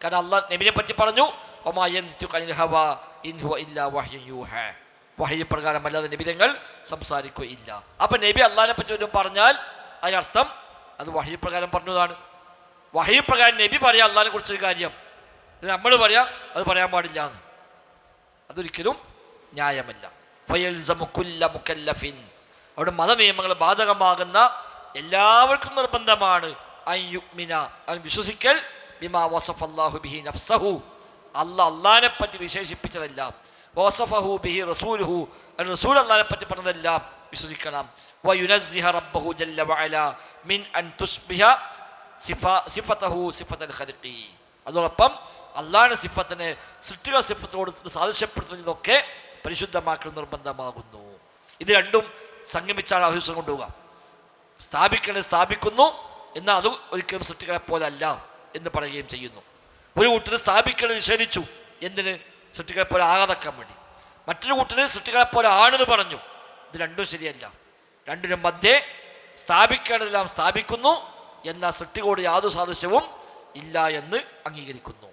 കാരണം അള്ളാഹ് നബിയെ പറ്റി പറഞ്ഞു വമാ യൻതിഖു അനിൽ ഹവാ ഇൻ ഹുവ ഇല്ലാ വഹ്യുൻ യൂഹാ, വഹീ പ്രകാരം അല്ലാതെ നബി തങ്ങൾ സംസാരിക്കുകയില്ല. അപ്പം നബി അള്ളാഹിനെ പറ്റി വല്ലതും പറഞ്ഞാൽ അതിനർത്ഥം അത് വഹീ പ്രകാരം പറഞ്ഞതാണ്. വഹീ പ്രകാരം നബി പറയാം അള്ളാഹിനെ കുറിച്ചൊരു കാര്യം, നമ്മൾ പറയാം അത് പറയാൻ പാടില്ല എന്ന്. അതൊരിക്കലും ന്യായമല്ല. ഫയൽസമു കുല്ല മുകല്ലഫിൻ, അവിടെ മതനിയമങ്ങൾ ബാധകമാകുന്ന എല്ലാവർക്കും നിർബന്ധമാണ് അൻ യുഅ്മിന, അവൻ വിശ്വസിക്കൽ, ബിമാ വസഫല്ലാഹു ബിഹി നഫ്സഹു, അള്ളാഹിനെ പറ്റി വിശേഷിപ്പിച്ചതെല്ലാം, വസഫഹു ബിഹി റസൂലുഹു, റസൂൽ അള്ളാഹിനെ പറ്റി പറഞ്ഞതെല്ലാം വിശ്വസിക്കണം. വയുനസ്സിഹ റബ്ബഹു ജല്ല വഅല മിൻ അൻ തുസ്ബിഹ സിഫതഹു സിഫതൽ ഖൽഖി, അതോടൊപ്പം അള്ളാഹിന്റെ സിഫത്തിനെ സൃഷ്ടികളുടെ സിഫത്തോട് സാദൃശ്യപ്പെടുത്തുന്നതൊക്കെ പരിശുദ്ധമാക്കൽ നിർബന്ധമാകുന്നു. ഇത് രണ്ടും സംഗമിച്ചാണ് അഹ്ലുസുന്ന കൊണ്ടുപോവുക. സ്ഥാപിക്കുന്നു എന്നാൽ അത് ഒരിക്കലും സൃഷ്ടികളെ പോലെ അല്ല എന്ന് പറയുകയും ചെയ്യുന്നു. ഒരു കൂട്ടർ സ്ഥാപിക്കൽ നിഷേധിച്ചു, എന്തിന്? സൃഷ്ടികളെ പോലെ ആകാതാക്കാൻ വേണ്ടി. മറ്റൊരു കൂട്ടർ സൃഷ്ടികളെ പോലെ ആണെന്ന് പറഞ്ഞു. ഇത് രണ്ടും ശരിയല്ല. രണ്ടിനും മധ്യേ സ്ഥാപിക്കേണ്ടതെല്ലാം സ്ഥാപിക്കുന്നു, എന്നാൽ സൃഷ്ടികളോട് യാതൊരു സാദൃശ്യവും ഇല്ല എന്ന് അംഗീകരിക്കുന്നു.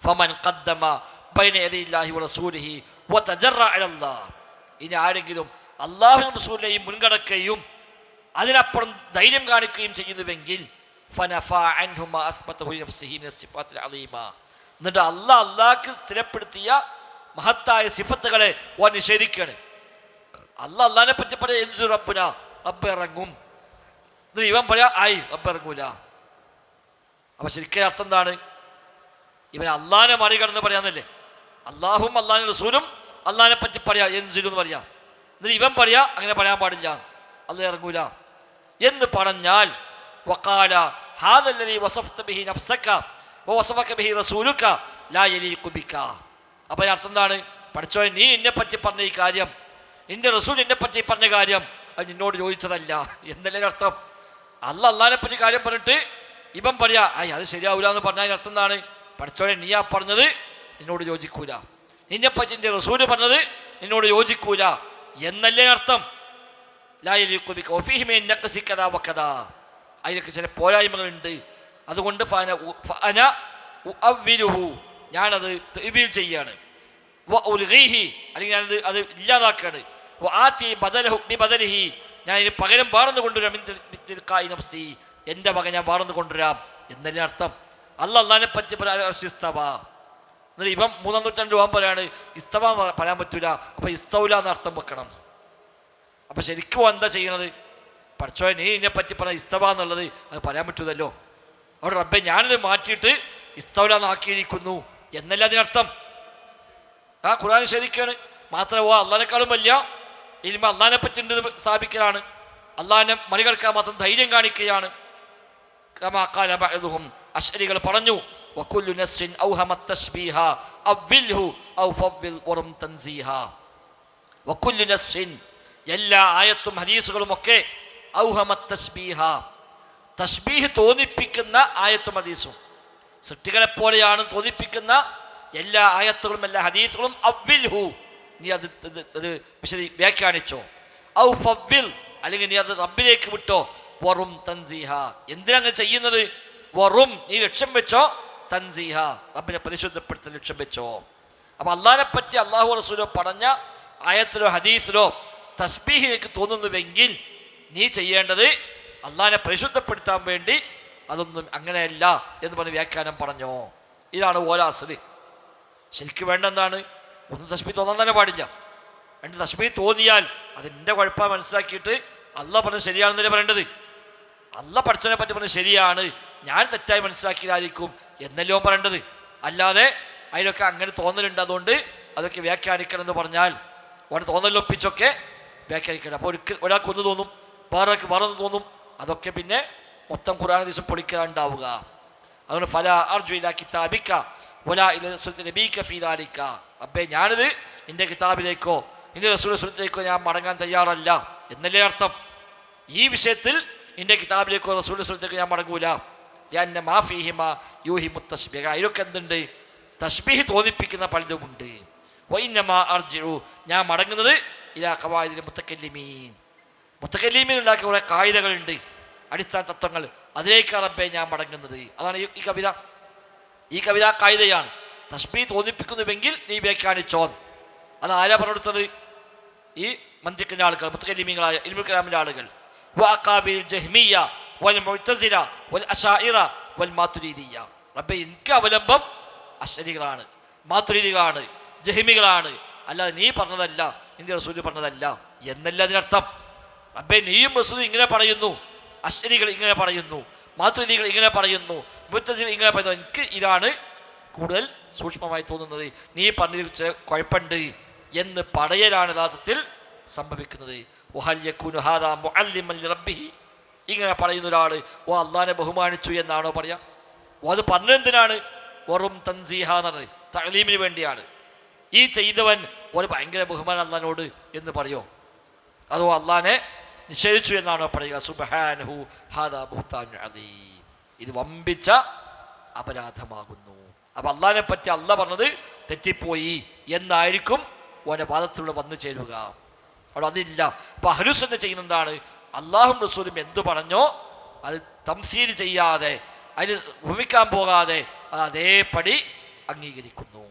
ഫമൻ ഖദ്ദമ ബൈന യദൈല്ലാഹി വറസൂലിഹി വതജറഅ അലല്ലാഹ്, ഇനി ആരെങ്കിലും അല്ലാഹുവിനും റസൂലിനെയും മുൻകടക്കുകയും അതിനപ്പുറം ധൈര്യം കാണിക്കുകയും ചെയ്യുന്നുവെങ്കിൽ ഫനഫാ അൻഹു മാ അസ്ബതഹു ലിനഫ്സിഹി മിന സിഫാത്തിൽ അലീമ, എന്നിട്ട് അള്ളാഹ്ക്ക് സ്ഥിരപ്പെടുത്തിയ മഹത്തായ സിഫത്തുകളെ ഓൻ നിഷേധിക്കുകയാണ്. അള്ളാഹിനെ പറ്റി പറയാം എൻസു റബ്ബുന, റബ്ബ് ഇറങ്ങും, എന്നിട്ട് ഇവൻ പറയാ ആയി റബ്ബ് ഇറങ്ങൂല. അപ്പൊ ശരിക്കും അർത്ഥം എന്താണ്? ഇവൻ അള്ളാഹിനെ മറികടന്ന് പറയാന്നല്ലേ. അള്ളാഹും അള്ളാഹിന്റെ റസൂലും അള്ളാഹിനെ പറ്റി പറയാ എൻസിലു എന്ന് പറയാം, എന്നിട്ട് ഇവൻ പറയാ അങ്ങനെ പറയാൻ പാടില്ല, അള്ളാഹ് ഇറങ്ങൂല എന്ന് പറഞ്ഞാൽ വഖാല ഹാദല്ലദീ വസഫ്ത ബിഹി നഫ്സക വവസഫക ബിഹി റസൂലുക ലാ യലീഖു ബിക. അപ്പോൾ അർത്ഥം എന്താണ്? പഠിച്ചോൻ, നീ എന്നെ പറ്റി പറഞ്ഞ ഈ കാര്യം, നിന്റെ റസൂൽ എന്നെ പറ്റി പറഞ്ഞ കാര്യം അത് നിന്നോട് ചോദിച്ചതല്ല എന്നല്ലേ അർത്ഥം. അള്ളാഹിനെ പറ്റി കാര്യം പറഞ്ഞിട്ട് ഇവൻ പറയാ ആയി അത് ശരിയാവില്ല എന്ന് പറഞ്ഞാൽ അർത്ഥം എന്താണ്? പഠിച്ചോനെ, നീയാ പറഞ്ഞത് നിന്നോട് യോജിക്കൂല, നിന്നെ പറ്റി നിന്റെ റസൂല് പറഞ്ഞത് നിന്നോട് യോജിക്കൂല എന്നല്ലേ അർത്ഥം. ലാ യലീഖു ബിക വഫീഹി മിൻ നഖ്സി കദാ വകദാ, അതിലൊക്കെ ചില പോരായ്മകളുണ്ട്, അതുകൊണ്ട് ഫഅന ഉഅവ്വിലുഹു, ഞാനത് തഅ്വീൽ ചെയ്യാണ്, വഉൽഗീഹി, അല്ലെങ്കിൽ ഞാനത് അത് ഇല്ലാതാക്കാണ്, വആതി ബദലഹു ബിബദലിഹി, ഞാൻ ഇതിന് പകരം വാർന്നു കൊണ്ടുവരാം, മിൻ തിൽഖാഇ നഫ്സി, എൻ്റെ പകരം ഞാൻ വാർന്നു കൊണ്ടുവരാം എന്നല്ലേ അർത്ഥം. അള്ളാഹിനെ പറ്റി ഇസ്തവ, എന്നിട്ട് ഇവൻ 3-ാം നൂറ്റാണ്ട് പോകാൻ പറയാണ് ഇസ്തവ പറയാൻ പറ്റൂല, അപ്പൊ ഇസ്തൗല എന്ന് അർത്ഥം വെക്കണം. അപ്പൊ ശരിക്കും എന്താ ചെയ്യണത്? പഠിച്ചോ, നീ ഇതിനെ പറ്റി പറഞ്ഞ ഇസ്തവ എന്നുള്ളത് അത് പറയാൻ പറ്റൂതല്ലോ. അവിടെ റബ്ബെ ഞാനിത് മാറ്റിയിട്ട് ഇസ്തൗല എന്നാക്കിയിരിക്കുന്നു എന്നല്ല അതിനർത്ഥം. ആ ഖുർആൻ നിഷേധിക്കുകയാണ്. മാത്രമോ അള്ളാഹിനെക്കാളും വലിയ ഇൽമ അള്ളാഹിനെ പറ്റി ഉണ്ട് സ്ഥാപിക്കലാണ്, അള്ളാഹിനെ മറികടക്കാൻ മാത്രം ധൈര്യം കാണിക്കുകയാണ്. കമാ ഖാല ബഅ്ദുഹും, അശ്അരികൾ പറഞ്ഞു വകുല്ലു നസ്സിൻ ഔഹമത് തശ്ബീഹ അവ്വിൽഹു ഔ ഫവ്വിൽ വറം തൻസീഹ. വകുല്ലു നസ്സിൻ, എല്ലാ ആയത്തും ഹദീസുകളും ഒക്കെ ഔഹമത് തശ്ബീഹ, തശ്ബീഹ് തോന്നിപ്പിക്കുന്ന ആയത്തും ഹദീസും, സൃഷ്ടികളെ പോലെയാണ് തോന്നിപ്പിക്കുന്ന എല്ലാ ആയത്തുകളും എല്ലാ ഹദീസുകളും അവ്വിൽഹു, നീ അത് വ്യാഖ്യാനിച്ചോ, ഔ ഫവ്വിൽ, അല്ലെങ്കിൽ നീ അത് റബ്ബിലേക്ക് വിട്ടോ, വറും തൻസീഹ, എന്തിനങ്ങനെ ചെയ്യുന്നത്? വറും, നീ ലക്ഷ്യം വെച്ചോ, തൻസീഹ, റബ്ബിനെ പരിശുദ്ധപ്പെടുത്താൻ ലക്ഷ്യം വെച്ചോ. അപ്പൊ അള്ളാഹിനെ പറ്റി അള്ളാഹു റസൂലോ പറഞ്ഞ ആയത്തിലോ ഹദീസിലോ തസ്ബീഹിലേക്ക് തോന്നുന്നുവെങ്കിൽ നീ ചെയ്യേണ്ടത് അള്ളാഹിനെ പരിശുദ്ധപ്പെടുത്താൻ വേണ്ടി അതൊന്നും അങ്ങനെയല്ല എന്ന് പറഞ്ഞ് വ്യാഖ്യാനം പറഞ്ഞോ. ഇതാണ് ഓലാസല്. ശരിക്കും വേണ്ട എന്താണ്? ഒന്ന് തസ്ബീഹ് തോന്നാൻ തന്നെ പാടില്ല. രണ്ട് തസ്ബീഹ് തോന്നിയാൽ അതിൻ്റെ കുഴപ്പം മനസ്സിലാക്കിയിട്ട് അള്ളാഹ് പറഞ്ഞത് ശരിയാണെന്നല്ലേ പറയേണ്ടത്. അള്ളാഹ് പഠിച്ചതിനെ പറ്റി പറഞ്ഞത് ശരിയാണ്, ഞാൻ തെറ്റായി മനസ്സിലാക്കിയതായിരിക്കും എന്നല്ലോ പറയേണ്ടത്. അല്ലാതെ അതിലൊക്കെ അങ്ങനെ തോന്നലുണ്ട്, അതുകൊണ്ട് അതൊക്കെ വ്യാഖ്യാനിക്കണം എന്ന് പറഞ്ഞാൽ അവിടെ തോന്നലൊപ്പിച്ചൊക്കെ വ്യാഖ്യാനിക്കണം. അപ്പോൾ ഒരാൾക്ക് ഒന്ന് തോന്നും, വേറൊരാൾക്ക് വേറൊന്ന് തോന്നും, അതൊക്കെ പിന്നെ മൊത്തം ഖുർആൻ ഹദീസും പൊളിക്കാനുണ്ടാവുക. അതുകൊണ്ട് ഫലാ അർജു ഇലാ കിതാബിക വലാ ഇലാ സുന്നത്തി നബിക ഫീ ദാലിക, അബ്ബേ ഞാനിത് നിന്റെ കിതാബിലേക്കോ നിന്റെ റസൂലുള്ളാഹി സുന്നത്തിലേക്കോ ഞാൻ മടങ്ങാൻ തയ്യാറല്ല എന്നല്ലേ അർത്ഥം. ഈ വിഷയത്തിൽ നിന്റെ കിതാബിലേക്കോ റസൂലുള്ളാഹി സുന്നത്തിലേക്കോ ഞാൻ മടങ്ങൂല. യഅന്ന മാ ഫീഹിമാ യൂഹിമു തശ്ബീഹ, ഇതിലൊക്കെ എന്തുണ്ട്? തശ്ബീഹ് തോന്നിപ്പിക്കുന്ന പലതുമുണ്ട്. വഇന്നമാ അർജിഉ, ഞാൻ മടങ്ങുന്നത് ഇലാ ഖവായിദിൽ മുതകല്ലിമീൻ, മുതകല്ലിമീൻ ഉണ്ടാക്കിയ കുറേ കായികകളുണ്ട്, അടിസ്ഥാന തത്വങ്ങൾ, അതിലേക്കാണ് റബ്ബേ ഞാൻ മടങ്ങുന്നത്. അതാണ് ഈ കവിത. ഈ കവിത കായികയാണ്. തശ്ബീഹ് തോന്നിപ്പിക്കുന്നുവെങ്കിൽ നീ വ്യാഖ്യാനിച്ചോ. അത് ആരാ പറഞ്ഞെടുത്തത്? ഈ മന്തിക്കിൻ്റെ ആളുകൾ, മുതകല്ലിമീങ്ങളായ ഇൽമുൽ കലാമിൻ്റെ ആളുകൾ. വഅഖാബിൽ ജഹ്മിയ്യ വൽ മുഅ്തസില വൽ അശാഇറ വൽ മാതുരീദിയ. റബ്ബേ, എനിക്ക് അവലംബം അശ്അരികളാണ്, മാതുരീദികളാണ്, ജഹ്മികളാണ്, അല്ലാതെ നീ പറഞ്ഞതല്ല, നിന്റെ റസൂൽ പറഞ്ഞതല്ല എന്നല്ല അതിനർത്ഥം. റബ്ബേ, നീയും റസൂലും ഇങ്ങനെ പറയുന്നു, അശ്അരികൾ ഇങ്ങനെ പറയുന്നു, മാതുരീദികൾ ഇങ്ങനെ പറയുന്നു, മുഅ്തസില ഇങ്ങനെ പറയുന്നു, എനിക്ക് ഇതാണ് കൂടുതൽ സൂക്ഷ്മമായി തോന്നുന്നത്, നീ പറഞ്ഞ കുഴപ്പമുണ്ട് എന്ന് പറയലാണ് യഥാർത്ഥത്തിൽ സംഭവിക്കുന്നത്. ഇങ്ങനെ പറയുന്ന ഒരാൾ അള്ളാഹിനെ ബഹുമാനിച്ചു എന്നാണോ പറയാ? അത് പറഞ്ഞെന്തിനാണ്? വെറും തൻസീഹ എന്നത് തഅലീമിന് വേണ്ടിയാണ്. ഈ ചെയ്തവൻ ഒരു ഭയങ്കര ബഹുമാനം അള്ളാഹിനോട് എന്ന് പറയോ? അതോ അള്ളാഹിനെ നിഷേധിച്ചു എന്നാണോ പറയുക? സുബ്ഹാനഹു ഹാദാ ബുഹ്താനുൻ അദീം. ഇത് വമ്പിച്ച അപരാധമാകുന്നു. അപ്പം അള്ളാഹിനെ പറ്റി അള്ളാഹ് പറഞ്ഞത് തെറ്റിപ്പോയി എന്നായിരിക്കും ഓൻ്റെ പാദത്തിലൂടെ വന്നു ചേരുക. അവിടെ അതില്ല. അപ്പം അഹ്ലുസുന്ന ചെയ്യുന്ന എന്താണ്? അള്ളാഹും റസൂലും എന്തു പറഞ്ഞോ അത് തംസീൽ ചെയ്യാതെ, അതിന് ഭൂമിക്കാൻ പോകാതെ അത് അതേപടി അംഗീകരിക്കുന്നു.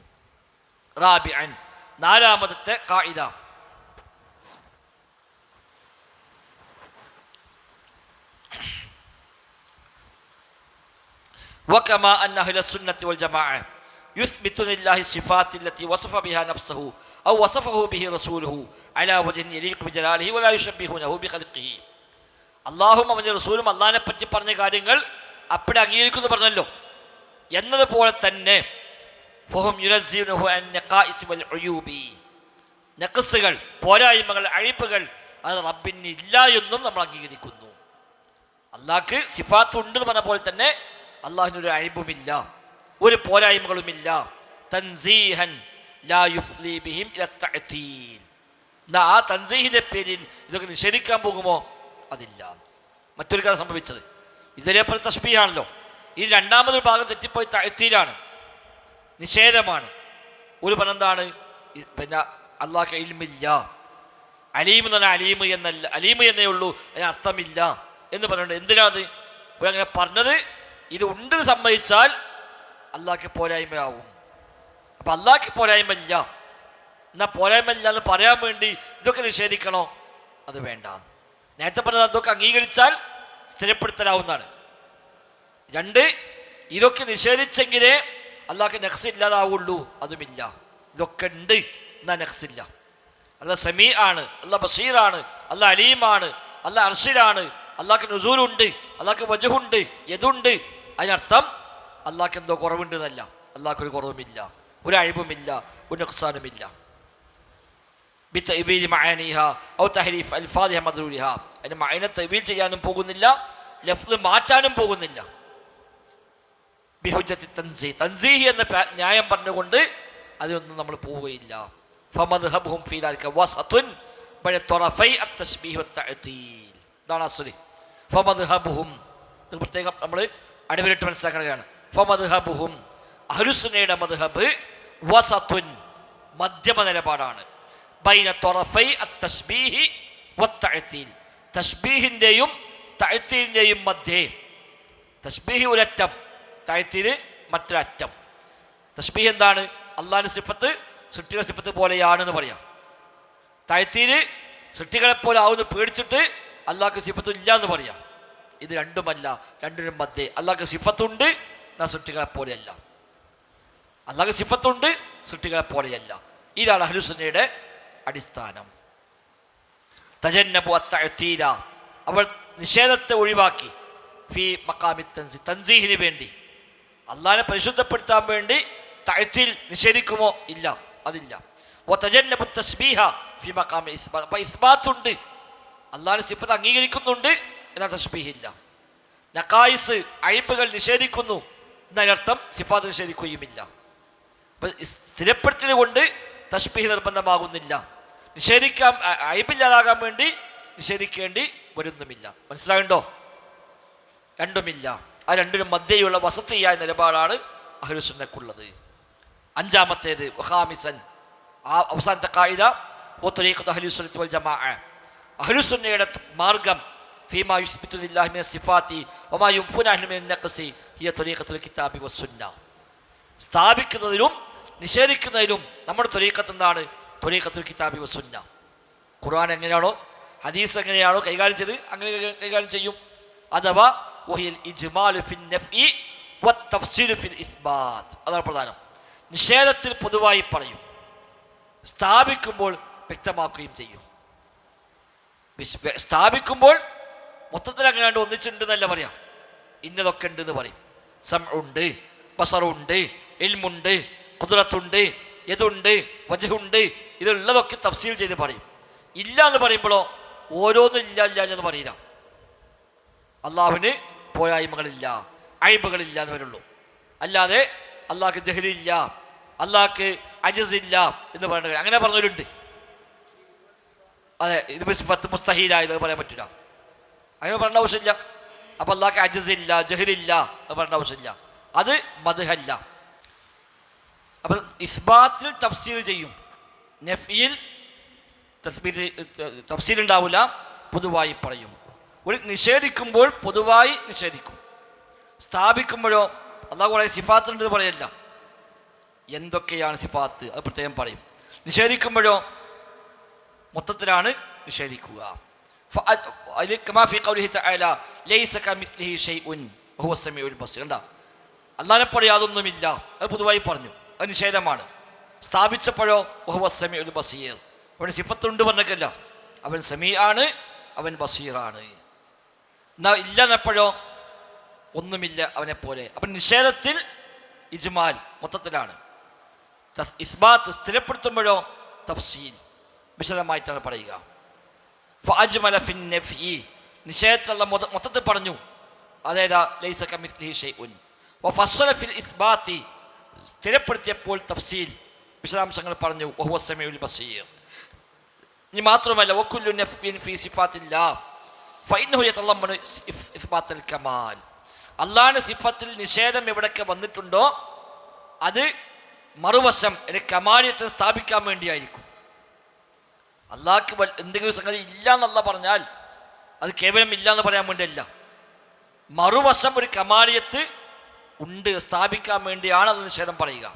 റാബിഅൻ, നാലാമത്തെ ഖായിദ, وكما أن أهل السنة والجماعة يثبتون لله الصفات التي وصف بها نفسه أو وصفه به رسوله على وجه يليق بجلاله ولا يشبهونه بخلقه. അള്ളാഹും അവൻ്റെ റസൂലും അള്ളാഹിനെ പറ്റി പറഞ്ഞ കാര്യങ്ങൾ അപ്പടി അംഗീകരിക്കുന്നു പറഞ്ഞല്ലോ എന്നതുപോലെ തന്നെ ഫഹും യുനസ്സിനുഹു അൻ നഖായിസ് വൽ ഉയൂബി, നഖ്സുകൾ, പോരായ്മകൾ, അഴിപ്പുകൾ അത് റബ്ബിന് ഇല്ല എന്നും നമ്മൾ അംഗീകരിക്കുന്നു. അള്ളാഹ്ക്ക് സിഫാത്ത് ഉണ്ടെന്ന് പറഞ്ഞ പോലെ തന്നെ അള്ളാഹിനൊരു അഴിബുമില്ല, ഒരു പോരായ്മകളുമില്ല. തൻസീഹൻ ലാ യുഫ്ലി ബിഹിം ഇല തഅ്തീൽ. ആ തൻസീഹിന്റെ പേരിൽ ഇതൊക്കെ നിഷേധിക്കാൻ പോകുമോ? അതില്ല. മറ്റൊരു കഥ സംഭവിച്ചത് ഇതിലേപോലെ തശ്ബീഹാണല്ലോ. ഈ രണ്ടാമതൊരു ഭാഗം തെറ്റിപ്പോയി തഅ്തീലാണ്, നിഷേധമാണ്. ഒരു പറഞ്ഞെന്താണ്? പിന്നെ അള്ളാഹ്ക്ക് ഇൽമില്ല, അലീം എന്ന് പറഞ്ഞാൽ അലീം എന്നല്ല, അലീം എന്നേ ഉള്ളൂ, അതിന് അർത്ഥമില്ല എന്ന് പറഞ്ഞിട്ടുണ്ട്. എന്തിനാത് അങ്ങനെ പറഞ്ഞത്? ഇത് ഉണ്ടെന്ന് സമ്മതിച്ചാൽ അള്ളാഹ്ക്ക് പോരായ്മയാവും. അപ്പം അള്ളാഹ്ക്ക് പോരായ്മയില്ല, എന്നാൽ പോരായ്മയില്ല എന്ന് പറയാൻ വേണ്ടി ഇതൊക്കെ നിഷേധിക്കണോ? അത് വേണ്ട. നേരത്തെ പറഞ്ഞത് അതൊക്കെ അംഗീകരിച്ചാൽ സ്ഥിരപ്പെടുത്തലാവുന്നതാണ്. രണ്ട്, ഇതൊക്കെ നിഷേധിച്ചെങ്കിലേ അള്ളാഹ്ക്ക് നഖ്സ് ഇല്ലാതാവുള്ളൂ, അതുമില്ല. ഇതൊക്കെ ഉണ്ട് എന്നാൽ നഖ്സില്ല. അള്ളാഹ് സമീ ആണ്, അള്ളാഹ് ബസീറാണ്, അള്ളാഹ് അലീമാണ്, അള്ളാഹ് അർശിലാണ്, അള്ളാഹ്ക്ക് നുസൂലുണ്ട്, അള്ളാഹ്ക്ക് വജഹുണ്ട്, യദുണ്ട്. അതിനർത്ഥം അള്ളാഹ്ക്ക് എന്തോ കുറവുണ്ട് എന്നല്ല. അള്ളാഹ്ക്കൊരു കുറവുമില്ല, ഒരു അഴിവുമില്ല, ഒരു നുഖ്സാനുമില്ല. ബിതഅ്വീലി മഅാനിഹാ ഔ തഹരീഫ് അൽഫാദിഹാ മദ്റൂരിഹാ, അതിന് മഅന തഅ്വീൽ ചെയ്യാനും പോകുന്നില്ല, ലഫ്ള് മാറ്റാനും പോകുന്നില്ല. ബിഹുജ്ജത്തി തൻസീഹ്, തൻസീഹ് എന്ന ന്യായം പറഞ്ഞുകൊണ്ട് അതിനൊന്നും നമ്മൾ പോവുകയില്ല. ഫമദ്ഹബുഹും ഫീ ദാലിക വസതുൻ ബൈന ത്വറഫൈ അത്തശ്ബീഹ് വത്തഅ്തീൽ. ഇതാണ് അസ്ലി. ഫമദ്ഹബുഹും ഇത് പ്രത്യേകം നമ്മൾ അടിവരിട്ട് മനസ്സിലാക്കുകയാണ്. ഫമദ്ഹബുഹും, അഹ്ലുസുന്നയുടെ മദ്ഹബ് വസതുൻ, മധ്യമ നിലപാടാണ്. ബൈന ത്വറഫൈ അത്തശ്ബീഹ് വത്തഅ്തീൽ, തശ്ബീഹിൻ്റെയും തഅ്തീലിൻ്റെയും മധ്യേ. തശ്ബീഹ് ഒരറ്റം, തഅ്തീൽ മറ്റൊരറ്റം. തശ്ബീഹ് എന്താണ്? അള്ളാഹിൻ്റെ സിഫത്ത് സൃഷ്ടികളുടെ സിഫത്ത് പോലെയാണെന്ന് പറയാം. തഅ്തീൽ സൃഷ്ടികളെപ്പോലെ ആവുന്ന പേടിച്ചിട്ട് അള്ളാഹ്ക്ക് സിഫത്ത് ഇല്ല എന്ന് പറയാം. ഇത് രണ്ടുമല്ല, രണ്ടിനും മധ്യേ. അള്ളാഹ്ക്ക് സിഫത്തുണ്ട്, എന്നാൽ സൃഷ്ടികളെ പോലെയല്ല. അള്ളാഹ്ക്ക് സിഫത്തുണ്ട്, സൃഷ്ടികളെ പോലെയല്ല. ഇതാണ് അഹ്ലുസുന്നയുടെ അടിസ്ഥാനം. തജന്നബു അത്തഅ്തീല, അവൾ നിഷേധത്തെ ഒഴിവാക്കി. ഫി മഖാമി തൻസീഹ്, തൻസീഹിന് വേണ്ടി, അള്ളാഹിനെ പരിശുദ്ധപ്പെടുത്താൻ വേണ്ടി തഅ്തീൽ നിഷേധിക്കുമോ? ഇല്ല, അതില്ല. വതജന്നബു തസ്ബീഹ ഫി മഖാമി ഇസ്ബാത്ത്, അപ്പോൾ ഇസ്ബാത്തുണ്ട്, അള്ളാഹിന്റെ സിഫത്ത് അംഗീകരിക്കുന്നുണ്ട്, എന്നാൽ തശ്ബീഹ് ഇല്ല. നഖായിസ്, അഴിബുകൾ നിഷേധിക്കുന്നു, എന്നതിനർത്ഥം സിഫാത്ത് നിഷേധിക്കുകയുമില്ല. അപ്പം സ്ഥിരപ്പെടുത്തിയത് കൊണ്ട് തശ്ബീഹ് നിർബന്ധമാകുന്നില്ല. നിഷേധിക്കാൻ, അഴിബില്ലാതാകാൻ വേണ്ടി നിഷേധിക്കേണ്ടി വരുന്നുമില്ല. മനസ്സിലാകുന്നുണ്ടോ? രണ്ടുമില്ല. ആ രണ്ടിനും മധ്യയുള്ള വസത്തിയായ നിലപാടാണ് അഹ്ലുസുന്നക്കുള്ളത്. അഞ്ചാമത്തേത് വഖാമിസൻ, ആ അവസാനത്തെ ഖായിദ വത്വരീഖത്തു അഹ്ലുസുന്നത്തി വൽ ജമാഅ, അഹ്ലുസുന്നയുടെ മാർഗം ഫീമാ യുസ്ബിതു ലില്ലാഹി മിന സിഫാത്തി വമാ യുൻഫുനഹു മിന നഖ്സി ഹിയ ത്വരീഖത്തുൽ കിതാബി വസ്സുന്ന. സ്ഥാപിക്കുന്നതിലും നിഷേധിക്കുന്നതിലും നമ്മുടെ ത്വരീഖത്ത് എന്താണ്? ത്വരീഖത്തുൽ കിതാബി വസ്സുന്ന. ഖുർആൻ എങ്ങനെയാണോ, ഹദീസ് എങ്ങനെയാണോ കൈകാര്യം ചെയ്ത് അങ്ങനെ കൈകാര്യം ചെയ്യും. അഥവാ വഹിയൽ ഇജ്മാലു ഫിൻ നഫ്ഇ വത്തഫ്സീലു ഫിൽ ഇസ്ബാത്ത്. അതാണ് പ്രധാനം. നിഷേധത്തിൽ പൊതുവായി പറയും, സ്ഥാപിക്കുമ്പോൾ വ്യക്തമാക്കുകയും ചെയ്യും. സ്ഥാപിക്കുമ്പോൾ മൊത്തത്തിൽ അങ്ങനെ ഒന്നിച്ചിട്ടുണ്ടെന്നല്ല പറയാം, ഇന്നതൊക്കെ ഉണ്ട് എന്ന് പറയും. സമഉണ്ട്, ബസറുണ്ട്, ഇൽമുണ്ട്, ഖുദ്റത്തുണ്ട്, യദുണ്ട്, വജ്ഹുണ്ട്, ഇതുള്ളതൊക്കെ തഫ്സീൽ ചെയ്ത് പറയും. ഇല്ല എന്ന് പറയുമ്പോഴോ ഓരോന്നും ഇല്ല ഇല്ല എന്ന് പറയില്ല. അള്ളാഹുവിന് പോരായ്മകളില്ല, അയ്ബുകളില്ല എന്ന് വരുള്ളൂ. അല്ലാതെ അള്ളാഹ്ക്ക് ജഹലില്ല, അള്ളാഹ്ക്ക് അജസില്ല എന്ന് പറയുന്നത് അങ്ങനെ പറഞ്ഞവരുണ്ട്. അതെ, ഇത് മുസ്തഹീലായത് പറയാൻ പറ്റില്ല, അങ്ങനെ പറയേണ്ട ആവശ്യമില്ല. അപ്പം അള്ളാഹ്ക്ക് അജസില്ല, ജഹലില്ല എന്ന് പറയേണ്ട ആവശ്യമില്ല. അത് മദ്ഹല്ല. അപ്പം ഇസ്ബാത്തിൽ തഫ്സീൽ ചെയ്യും, നഫ്ഇൽ തഫ്സീൽ ഉണ്ടാവില്ല, പൊതുവായി പറയും. ഒരു നിഷേധിക്കുമ്പോൾ പൊതുവായി നിഷേധിക്കും, സ്ഥാപിക്കുമ്പോഴോ അള്ളാഹു കുറേ സിഫാത്തുണ്ടെന്ന് പറയല്ല, എന്തൊക്കെയാണ് സിഫാത്ത് അത് പ്രത്യേകം പറയും. നിഷേധിക്കുമ്പോഴോ മൊത്തത്തിലാണ് നിഷേധിക്കുക. അള്ളാഹിനെ പോലെ യാതൊന്നുമില്ല, അത് പൊതുവായി പറഞ്ഞു, അത് നിഷേധമാണ്. സ്ഥാപിച്ചപ്പോഴോ വഹുവ സമീഉൽ ബസീർ, അവന് സിഫത്തുണ്ട് പറഞ്ഞില്ല, അവൻ സമീ ആണ്, അവൻ ബസീറാണ്. എന്നാ ഇല്ലെന്നപ്പോഴോ ഒന്നുമില്ല അവനെ പോലെ. അപ്പം നിഷേധത്തിൽ ഇജ്മാൽ മൊത്തത്തിലാണ്, ഇസ്ബാത്ത് സ്ഥിരപ്പെടുത്തുമ്പോഴോ തഫ്സീൽ വിശദമായിട്ടാണ് പറയുക. ഫഅജ്മല ഫിൻ നഫ്ഇ, നിഷേധത്തിലുള്ള മൊത്തത്തിൽ പറഞ്ഞു, അതേതാ ലൈസ കമിസ്ലിഹി ഷൈഉൻ. വഫസ്സല ഫിൽ ഇസ്ബാത്തി, സ്ഥിരപ്പെടുത്തിയപ്പോൾ തഫ്സീൽ വിശദാംശങ്ങൾ പറഞ്ഞു, വഹുവ സമീഉൽ ബസീർ. ഇനി മാത്രമല്ല വകുല്ലു നഫ്ഇൻ ഫീ സിഫാത്തില്ലാഹ് ഫഇന്നഹു യതളമ്മനു ഇസ്ബാത്തുൽ കമാൽ. അള്ളാഹിന്റെ സിഫത്തിൽ നിഷേധം എവിടെയൊക്കെ വന്നിട്ടുണ്ടോ അത് മറുവശം കമാലിയത്തെ സ്ഥാപിക്കാൻ വേണ്ടിയായിരിക്കും. അള്ളാഹ്ക്ക് എന്തെങ്കിലും സംഗതി ഇല്ല എന്നല്ല പറഞ്ഞാൽ അത് കേവലം ഇല്ല എന്ന് പറയാൻ വേണ്ടിയല്ല, മറുവശം ഒരു കമാലിയത്ത് ഉണ്ട് സ്ഥാപിക്കാൻ വേണ്ടിയാണ് അത് നിഷേധം പറയുക.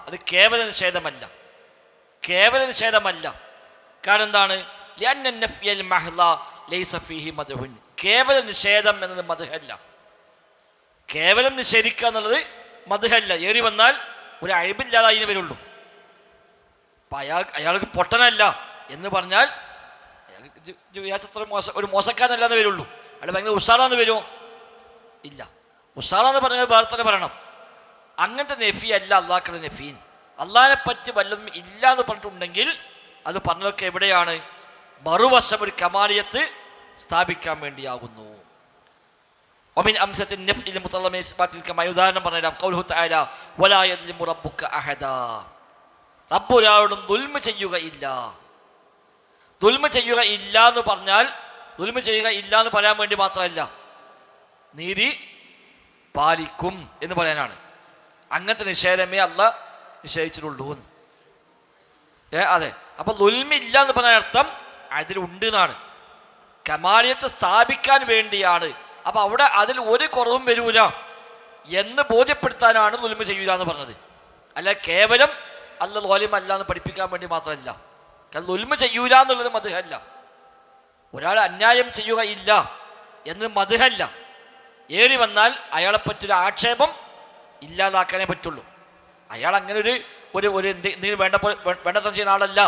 അത് കേവല നിഷേധമല്ല, കേവല നിഷേധമല്ല. കാരണം എന്താണ്? കേവല നിഷേധം എന്നത് മദ്ഹല്ല. കേവലം നിഷേധിക്കുക എന്നുള്ളത് മദ്ഹല്ല. ഏറി വന്നാൽ ഒരു അഴിബില്ലാതെ അതിന് വരുള്ളൂ. അപ്പം അയാൾക്ക് പൊട്ടനല്ല എന്ന് പറഞ്ഞാൽ അയാൾക്ക് ഒരു മോശക്കാരനല്ലാന്ന് വരുള്ളൂ. അയാൾ ഭയങ്കര ഉഷാറാന്ന് വരുമോ? ഇല്ല. ഉഷാറാന്ന് പറഞ്ഞാൽ വേറെ തന്നെ പറയണം. അങ്ങനത്തെ നഫി അല്ല അള്ളാഹ്ക്കുള്ള നഫീൻ. അള്ളാഹിനെ പറ്റി വല്ലതും ഇല്ല എന്ന് പറഞ്ഞിട്ടുണ്ടെങ്കിൽ അത് പറഞ്ഞതൊക്കെ എവിടെയാണ്? മറുവശം ഒരു കമാലിയത്ത് സ്ഥാപിക്കാൻ വേണ്ടിയാകുന്നു. ഒമിൻ അംസത്തിൻ നഫ്ഇൽ മുതല്ലമി ഇസ്ബാത്തിൽ കമാ, ഉദാഹരണം പറഞ്ഞുതരാം. ഖൗലുഹു തആല വലാ യദ്ലിമു റബ്ബുക അഹദാ, റബ്ബ് ഒരാളോടും ദുൽമ ചെയ്യുകയില്ല. ദുൽമ ചെയ്യുക ഇല്ല എന്ന് പറഞ്ഞാൽ ദുൽമ ചെയ്യുക ഇല്ല എന്ന് പറയാൻ വേണ്ടി മാത്രമല്ല, നീതി പാലിക്കും എന്ന് പറയാനാണ്. അങ്ങനത്തെ നിഷേധമേ അള്ളാഹ് നിഷേധിച്ചിട്ടുള്ളൂ. അതെ, അപ്പൊ ദുൽമില്ല എന്ന് പറഞ്ഞ അർത്ഥം അതിലുണ്ട് എന്നാണ്. കമാലിയത്ത് സ്ഥാപിക്കാൻ വേണ്ടിയാണ്. അപ്പൊ അവിടെ അതിൽ ഒരു കുറവും വരൂല എന്ന് ബോധ്യപ്പെടുത്താനാണ് ദുൽമ ചെയ്യൂല എന്ന് പറഞ്ഞത്. അല്ല കേവലം അല്ല ദോലിമല്ല എന്ന് പഠിപ്പിക്കാൻ വേണ്ടി മാത്രമല്ല. കാരണം ദുൽമ ചെയ്യൂല എന്നുള്ളത് മദ്ഹല്ല. ഒരാൾ അന്യായം ചെയ്യുക ഇല്ല എന്ന് മദ്ഹല്ല. ഏറി വന്നാൽ അയാളെ പറ്റൊരു ആക്ഷേപം ഇല്ലാതാക്കാനേ പറ്റുള്ളൂ. അയാൾ അങ്ങനെ ഒരു എന്തെങ്കിലും വേണ്ടത്ര ചെയ്യുന്ന ആളല്ല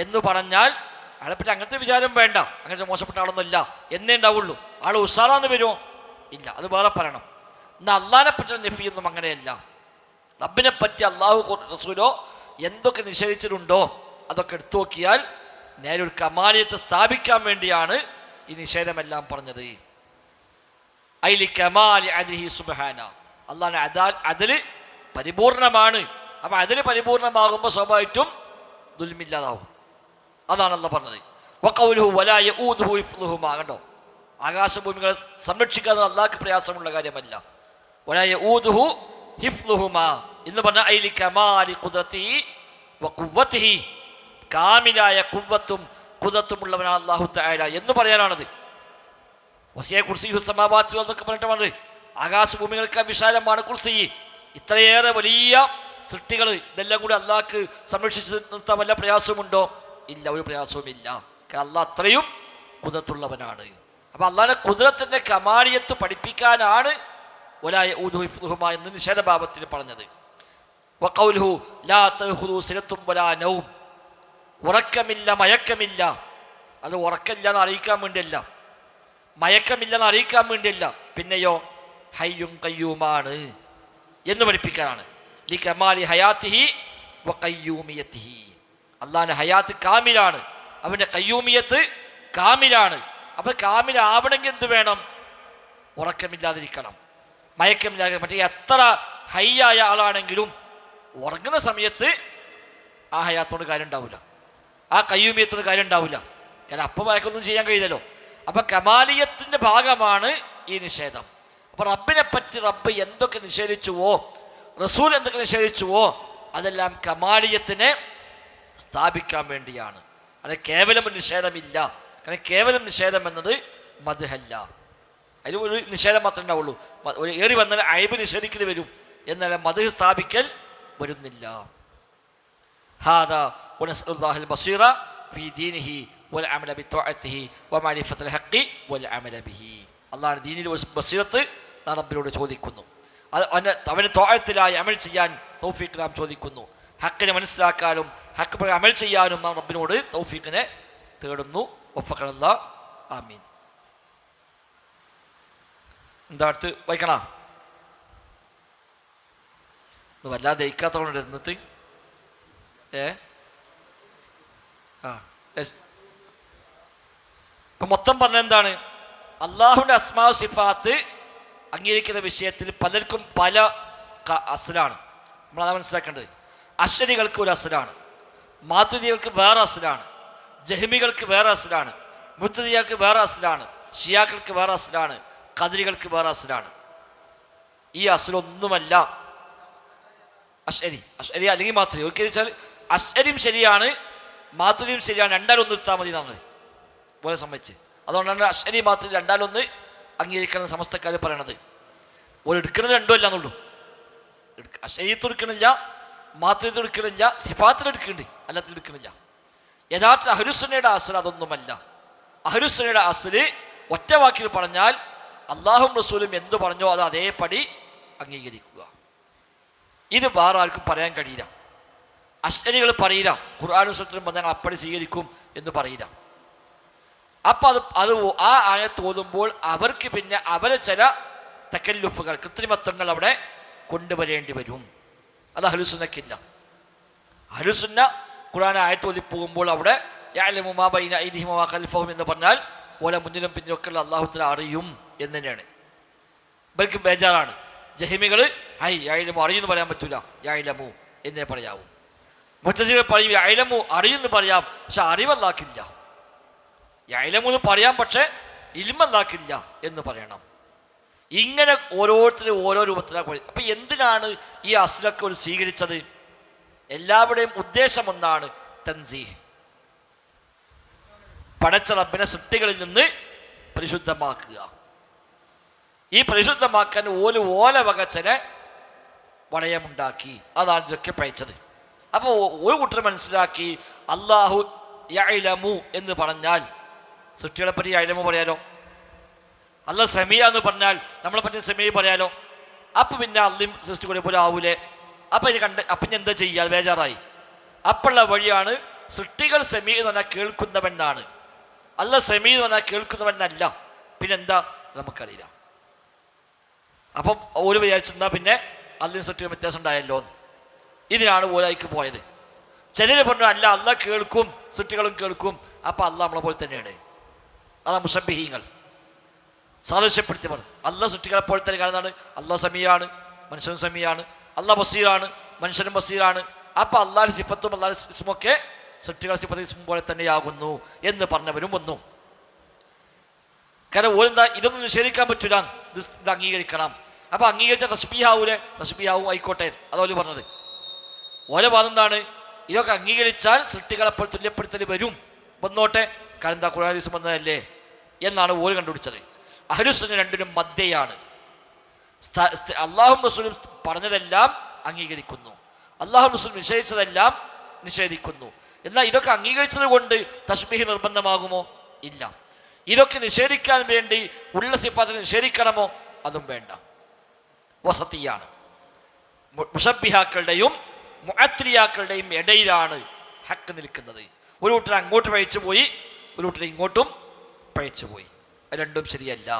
എന്ന് പറഞ്ഞാൽ അയാളെപ്പറ്റി അങ്ങനത്തെ വിചാരം വേണ്ട, അങ്ങനത്തെ മോശപ്പെട്ട ആളൊന്നുമല്ല എന്നേ ഉണ്ടാവുള്ളൂ. ആൾ ഉഷാറാന്ന് വരുമോ? ഇല്ല, അത് വേറെ പറയണം. എന്നാൽ അള്ളാഹിനെ പറ്റിയ നഫിയൊന്നും അങ്ങനെയല്ല. റബ്ബിനെ പറ്റി അള്ളാഹു റസൂലോ എന്തൊക്കെ നിഷേധിച്ചിട്ടുണ്ടോ അതൊക്കെ എടുത്തു നോക്കിയാൽ നേരെ ഒരു കമാലിയത്തെ സ്ഥാപിക്കാൻ വേണ്ടിയാണ് ഈ നിഷേധമെല്ലാം പറഞ്ഞത്. അയ്ലി കമാലി അദ്ലിഹി സുബ്ഹാന, അള്ളാഹിന്റെ അതില് പരിപൂർണമാണ്. അപ്പം അതിൽ പരിപൂർണമാകുമ്പോൾ സ്വാഭാവികമായിട്ടും ദുൽമില്ലാതാവും. അതാണ് അള്ളാഹ് പറഞ്ഞത്. വഖൗലുഹു വലാ യഊദുഹു ഹിഫ്ളുഹുമാ, കണ്ടോ, ആകാശഭൂമികളെ സംരക്ഷിക്കുക അള്ളാഹ്ക്ക് പ്രയാസമുള്ള കാര്യമല്ല. വലാ യഊദുഹു ഹിഫ്ളുഹുമാ എന്ന് പറഞ്ഞാൽ അയ്ലി കമാലി ഖുദ്റതിഹി വഖുവ്വതിഹി, കാമിലായ ഖുവ്വത്തും ഖുദ്റത്തുമുള്ളവനാണ് അല്ലാഹു തആല എന്ന് പറയാനാണത്. വസിയ കുർസിയ്യു സമാവാതി എന്നൊക്കെ പറഞ്ഞിട്ട് പറഞ്ഞത് ആകാശഭൂമികൾക്ക് വിശാലമാണ് കുർസി. ഇത്രയേറെ വലിയ സൃഷ്ടികൾ ഇതെല്ലാം കൂടി അള്ളാഹ്ക്ക് സംരക്ഷിച്ച് നിർത്താൻ വല്ല പ്രയാസമുണ്ടോ? ഇല്ല, ഒരു പ്രയാസവും ഇല്ല. കാരണം അള്ളാഹ് അത്രയും കുദറത്തുള്ളവനാണ്. അപ്പം അള്ളാഹിൻ്റെ കുദറത്തിൻ്റെ കമാലിയത്ത് പഠിപ്പിക്കാനാണ് വലാ യഊദുഹു ഹിഫ്ദുഹുമാ എന്ന് നിഷേധഭാവത്തിൽ പറഞ്ഞത്. വഖൗലുഹു ലാ തഖുദു സിനത്തും വലാ നൗം, ഉറക്കമില്ല മയക്കമില്ല. അത് ഉറക്കമില്ല എന്ന് അറിയിക്കാൻ വേണ്ടിയല്ല, മയക്കമില്ലെന്ന് അറിയിക്കാൻ വേണ്ടിയല്ല. പിന്നെയോ ഹയ്യും ഖയ്യൂമാണ് എന്ന് പഠിപ്പിക്കാനാണ്. ലി കമാലി ഹയാത്തിഹി വ ഖയ്യൂമിയത്തിഹി, അള്ളാഹിൻ്റെ ഹയാത്ത് കാമിലാണ്, അവൻ്റെ ഖയ്യൂമിയത്ത് കാമിലാണ്. അപ്പോൾ കാമിലാവണമെങ്കിൽ എന്ത് വേണം? ഉറക്കമില്ലാതിരിക്കണം, മയക്കമില്ലാതെ. മറ്റേ എത്ര ഹയ്യായ ആളാണെങ്കിലും ഉറങ്ങുന്ന സമയത്ത് ആ ഹയാത്തോട് കാര്യം ഉണ്ടാവില്ല, ആ ഖയ്യൂമിയത്തോട് കാര്യം ഉണ്ടാവില്ല. കാരണം അപ്പം മയക്കൊന്നും ചെയ്യാൻ കഴിയില്ലല്ലോ. അപ്പം കമാലിയത്തിൻ്റെ ഭാഗമാണ് ഈ നിഷേധം. അപ്പം റബ്ബിനെ പറ്റി റബ്ബ് എന്തൊക്കെ നിഷേധിച്ചുവോ, റസൂൽ എന്തൊക്കെ നിഷേധിച്ചുവോ, അതെല്ലാം കമാലിയത്തിനെ സ്ഥാപിക്കാൻ വേണ്ടിയാണ്. അത് കേവലം ഒരു നിഷേധമില്ല. കാരണം കേവലം നിഷേധം എന്നത് മദ്ഹല്ല, അതിൽ ഒരു നിഷേധം മാത്രമേ ഉണ്ടാവുള്ളൂ. ഒരു ഏറി വന്നാൽ അയ്ബ് നിഷേധിക്കൽ വരും, എന്നാൽ മദ്ഹ് സ്ഥാപിക്കൽ വരുന്നില്ല. ഹാദാ വനസ്അലുല്ലാഹൽ ബസീറ ഫീ ദീനിഹി വൽ അമല ബിത്വഅത്തിഹി വമഅരിഫത്തുൽ ഹഖ് വൽ അമല ബിഹി. അല്ലാഹുവിന്റെ ദീനിൽ ബസീറത്ത് നാം റബ്ബിനോട് ചോദിക്കുന്നു. അത് അവന് ത്വഅത്തിലായി അമൽ ചെയ്യാൻ തൗഫീഖ് നാം ചോദിക്കുന്നു. ഹക്കിനെ മനസ്സിലാക്കാനും ഹക്ക് പ്രകാരം അമൽ ചെയ്യാനും നാം റബ്ബിനോട് തൗഫീഖിനെ തേടുന്നു. വഫഖനല്ലാഹ്, ആമീൻ. എന്താ അടുത്ത് വായിക്കണ? വല്ലാതെ ദഹിക്കാത്തവണ ഇരുന്നിട്ട് ഇപ്പം മൊത്തം പറഞ്ഞ എന്താണ്? അള്ളാഹുവിൻ്റെ അസ്മാ സിഫാത്ത് അംഗീകരിക്കുന്ന വിഷയത്തിൽ പലർക്കും പല അസ്ലാണ്. നമ്മളത് മനസ്സിലാക്കേണ്ടത്. അശ്ശരികൾക്ക് ഒരു അസ്ലാണ്, മാതുരികൾക്ക് വേറെ അസ്ലാണ്, ജഹ്മികൾക്ക് വേറെ അസ്ലാണ്, മുത്തദിയകൾക്ക് വേറെ അസ്ലാണ്, ഷിയാക്കൾക്ക് വേറെ അസ്ലാണ്, ഖദരികൾക്ക് വേറെ അസ്ലാണ്. ഈ അസ്ലൊന്നുമല്ല അശ്ശരി. അശ്ശരി അല്ലെങ്കിൽ മാതുരി. ഒരിക്കലും വെച്ചാൽ അശ്ശരിയും ശരിയാണ്, മാതുരിയും ശരിയാണ്, രണ്ടാലൊന്ന് നിർത്താൽ മതി എന്നാണ് പോലെ സംബന്ധിച്ച്. അതുകൊണ്ടാണ് അശ്ശരി മാതുരി രണ്ടാലൊന്ന് അംഗീകരിക്കണം സമസ്തക്കാർ പറയണത്. ഒരു എടുക്കുന്നത് രണ്ടും അല്ല എന്നുള്ളൂ. അശ്ശരീയത്ത് എടുക്കണില്ല, മാതുരിയത്ത് എടുക്കണില്ല, സിഫാത്തിൽ എടുക്കുന്നുണ്ട്, അല്ലാത്ത എടുക്കണില്ല. യഥാർത്ഥ അഹ്ലുസുന്നയുടെ അസ്ൽ അതൊന്നുമല്ല. അഹ്ലുസുന്നയുടെ അസ്ൽ ഒറ്റ വാക്കിൽ പറഞ്ഞാൽ അള്ളാഹും റസൂലും എന്തു പറഞ്ഞോ അത് അതേപടി അംഗീകരിക്കുക. ഇത് വേറെ ആർക്കും പറയാൻ കഴിയില്ല. അശ്ശരികൾ പറയില്ല ഖുർആനും സുന്നത്തും ഞങ്ങൾ അപ്പടി സ്വീകരിക്കും എന്ന് പറയില്ല. അപ്പം അത് ആ ആയത്ത് ഓതുമ്പോൾ അവർക്ക് പിന്നെ അവരെ ചില തക്കല്ലുഫുകൾ, കൃത്രിമത്വങ്ങൾ അവിടെ കൊണ്ടുവരേണ്ടി വരും. അത് അഹ്ലുസുന്നക്കില്ല. അഹ്ലുസുന്ന ഖുർആൻ ആയത്ത് ഓതി പോകുമ്പോൾ അവിടെ യഅലമു മാ ബൈന ഐദിഹിം വമാ ഖൽഫഹും എന്ന് പറഞ്ഞാൽ ഓലെ മുന്നിലും പിന്നിലൊക്കെയുള്ള അല്ലാഹു തആല അറിയും എന്ന് തന്നെയാണ്. ഇവർക്ക് ബേജാറാണ്. ജഹ്മികൾ യഅലമു അറിയുമെന്ന് പറയാൻ പറ്റൂല, യഅലമു എന്നേ പറയാവൂ. മുഅ്തസിലികൾ പറയും യഅലമു അറിയുമെന്ന് പറയാം, പക്ഷെ അറിവല്ലാക്കില്ല. യഅലമു എന്ന് പറയാം, പക്ഷെ ഇൽമല്ലാക്കില്ല എന്ന് പറയണം. ഇങ്ങനെ ഓരോരുത്തരും ഓരോ രൂപത്തിലാണ്. അപ്പം എന്തിനാണ് ഈ അസ്ലൊക്കെ ഒരു സ്വീകരിച്ചത്? എല്ലാവരുടെയും ഉദ്ദേശം ഒന്നാണ്, തൻസീഹ്, പടച്ച റബ്ബിനെ സൃഷ്ടികളിൽ നിന്ന് പരിശുദ്ധമാക്കുക. ഈ പരിശുദ്ധമാക്കാൻ ഓല വകച്ചനെ വളയമുണ്ടാക്കി. അതാണ് ഇതൊക്കെ പഴിച്ചത്. അപ്പോൾ ഒരു കൂട്ടർ മനസ്സിലാക്കി അള്ളാഹു യഅലമു എന്ന് പറഞ്ഞാൽ സൃഷ്ടികളെ പറ്റി യഅലമു പറയാലോ, അല്ലാഹ് സമീഅ എന്ന് പറഞ്ഞാൽ നമ്മളെ പറ്റി സമീഅ പറയാലോ. അപ്പം പിന്നെ അള്ളയും സൃഷ്ടികളെ പോലെ ആവൂലേ? അപ്പം ഇത് അപ്പം ഞാൻ എന്താ ചെയ്യുക? ബേജാറായി. അപ്പോഴുള്ള വഴിയാണ് സൃഷ്ടികൾ സമീഅ എന്ന് പറഞ്ഞാൽ കേൾക്കുന്നവനാണ്, അല്ലാഹ് സമീഅ എന്ന് പറഞ്ഞാൽ കേൾക്കുന്നവനല്ല. പിന്നെന്താ നമുക്കറിയില്ല. അപ്പം ഓരോ വിചാരിച്ചെന്നാൽ പിന്നെ അള്ളയും സൃഷ്ടികൾ വ്യത്യാസം ഉണ്ടായല്ലോ എന്ന്. ഇതിനാണ് ഓലായിക്ക് പോയത്. ചിലർ പറഞ്ഞു അല്ല, അള്ളാഹ് കേൾക്കും, സൃഷ്ടികളും കേൾക്കും, അപ്പം അള്ളാഹ് നമ്മളെ പോലെ തന്നെയാണ്. അതാ മുസബ്ബിഹീങ്ങൾ സാദൃശ്യപ്പെടുത്തിയവർ. അള്ളാഹ് സൃഷ്ടികളെ പോലെ തന്നെ കാണുന്നതാണ്. അള്ളാഹ് സമീയാണ്, മനുഷ്യനും സമീയാണ്. അള്ളാഹ് ബസീറാണ്, മനുഷ്യനും ബസീറാണ്. അപ്പം അള്ളാഹിൻ്റെ സിഫത്തും അള്ളാഹിൻ്റെ ഇസ്മൊക്കെ സൃഷ്ടികളുടെ സിഫത്തും ഇസ്മും പോലെ തന്നെയാകുന്നു എന്ന് പറഞ്ഞവരും വന്നു. കാരണം ഓരെന്താ ഇതൊന്നും നിഷേധിക്കാൻ പറ്റൂല, ഇത് അംഗീകരിക്കണം. അപ്പം അംഗീകരിച്ച തസ്ബീഹാവൂലെ, തസ്ബീഹാവും ആയിക്കോട്ടെ, അതുപോലെ പറഞ്ഞത്. ഓരോ വാദം എന്താണ്? ഇതൊക്കെ അംഗീകരിച്ചാൽ സൃഷ്ടികളെപ്പോൾ തുല്യപ്പെടുത്തൽ വരും, വന്നോട്ടെ, കാരണം എന്താ ഖുർആൻ ഹദീസും വന്നതല്ലേ എന്നാണ് ഓര് കണ്ടുപിടിച്ചത്. അഹ്ലുസുന്ന രണ്ടിനും മധ്യയാണ്. അള്ളാഹും റസൂലും പറഞ്ഞതെല്ലാം അംഗീകരിക്കുന്നു, അള്ളാഹു റസൂലും നിഷേധിച്ചതെല്ലാം നിഷേധിക്കുന്നു. എന്നാൽ ഇതൊക്കെ അംഗീകരിച്ചത് കൊണ്ട് തസ്ബീഹ് നിർബന്ധമാകുമോ? ഇല്ല. ഇതൊക്കെ നിഷേധിക്കാൻ വേണ്ടി ഉള്ള സിഫാത്തിനെ നിഷേധിക്കണമോ? അതും വേണ്ട. വസതിയാണ്. മുശബ്ബിഹാക്കളുടെയും മുഅത്തിലിയാക്കളുടെയും ഇടയിലാണ് ഹക്ക് നിൽക്കുന്നത്. ഒരു കൂട്ടർ അങ്ങോട്ട് പഴിച്ചു പോയി, ഒരു കൂട്ടർ ഇങ്ങോട്ടും പഴിച്ചു പോയി. രണ്ടും ശരിയല്ല.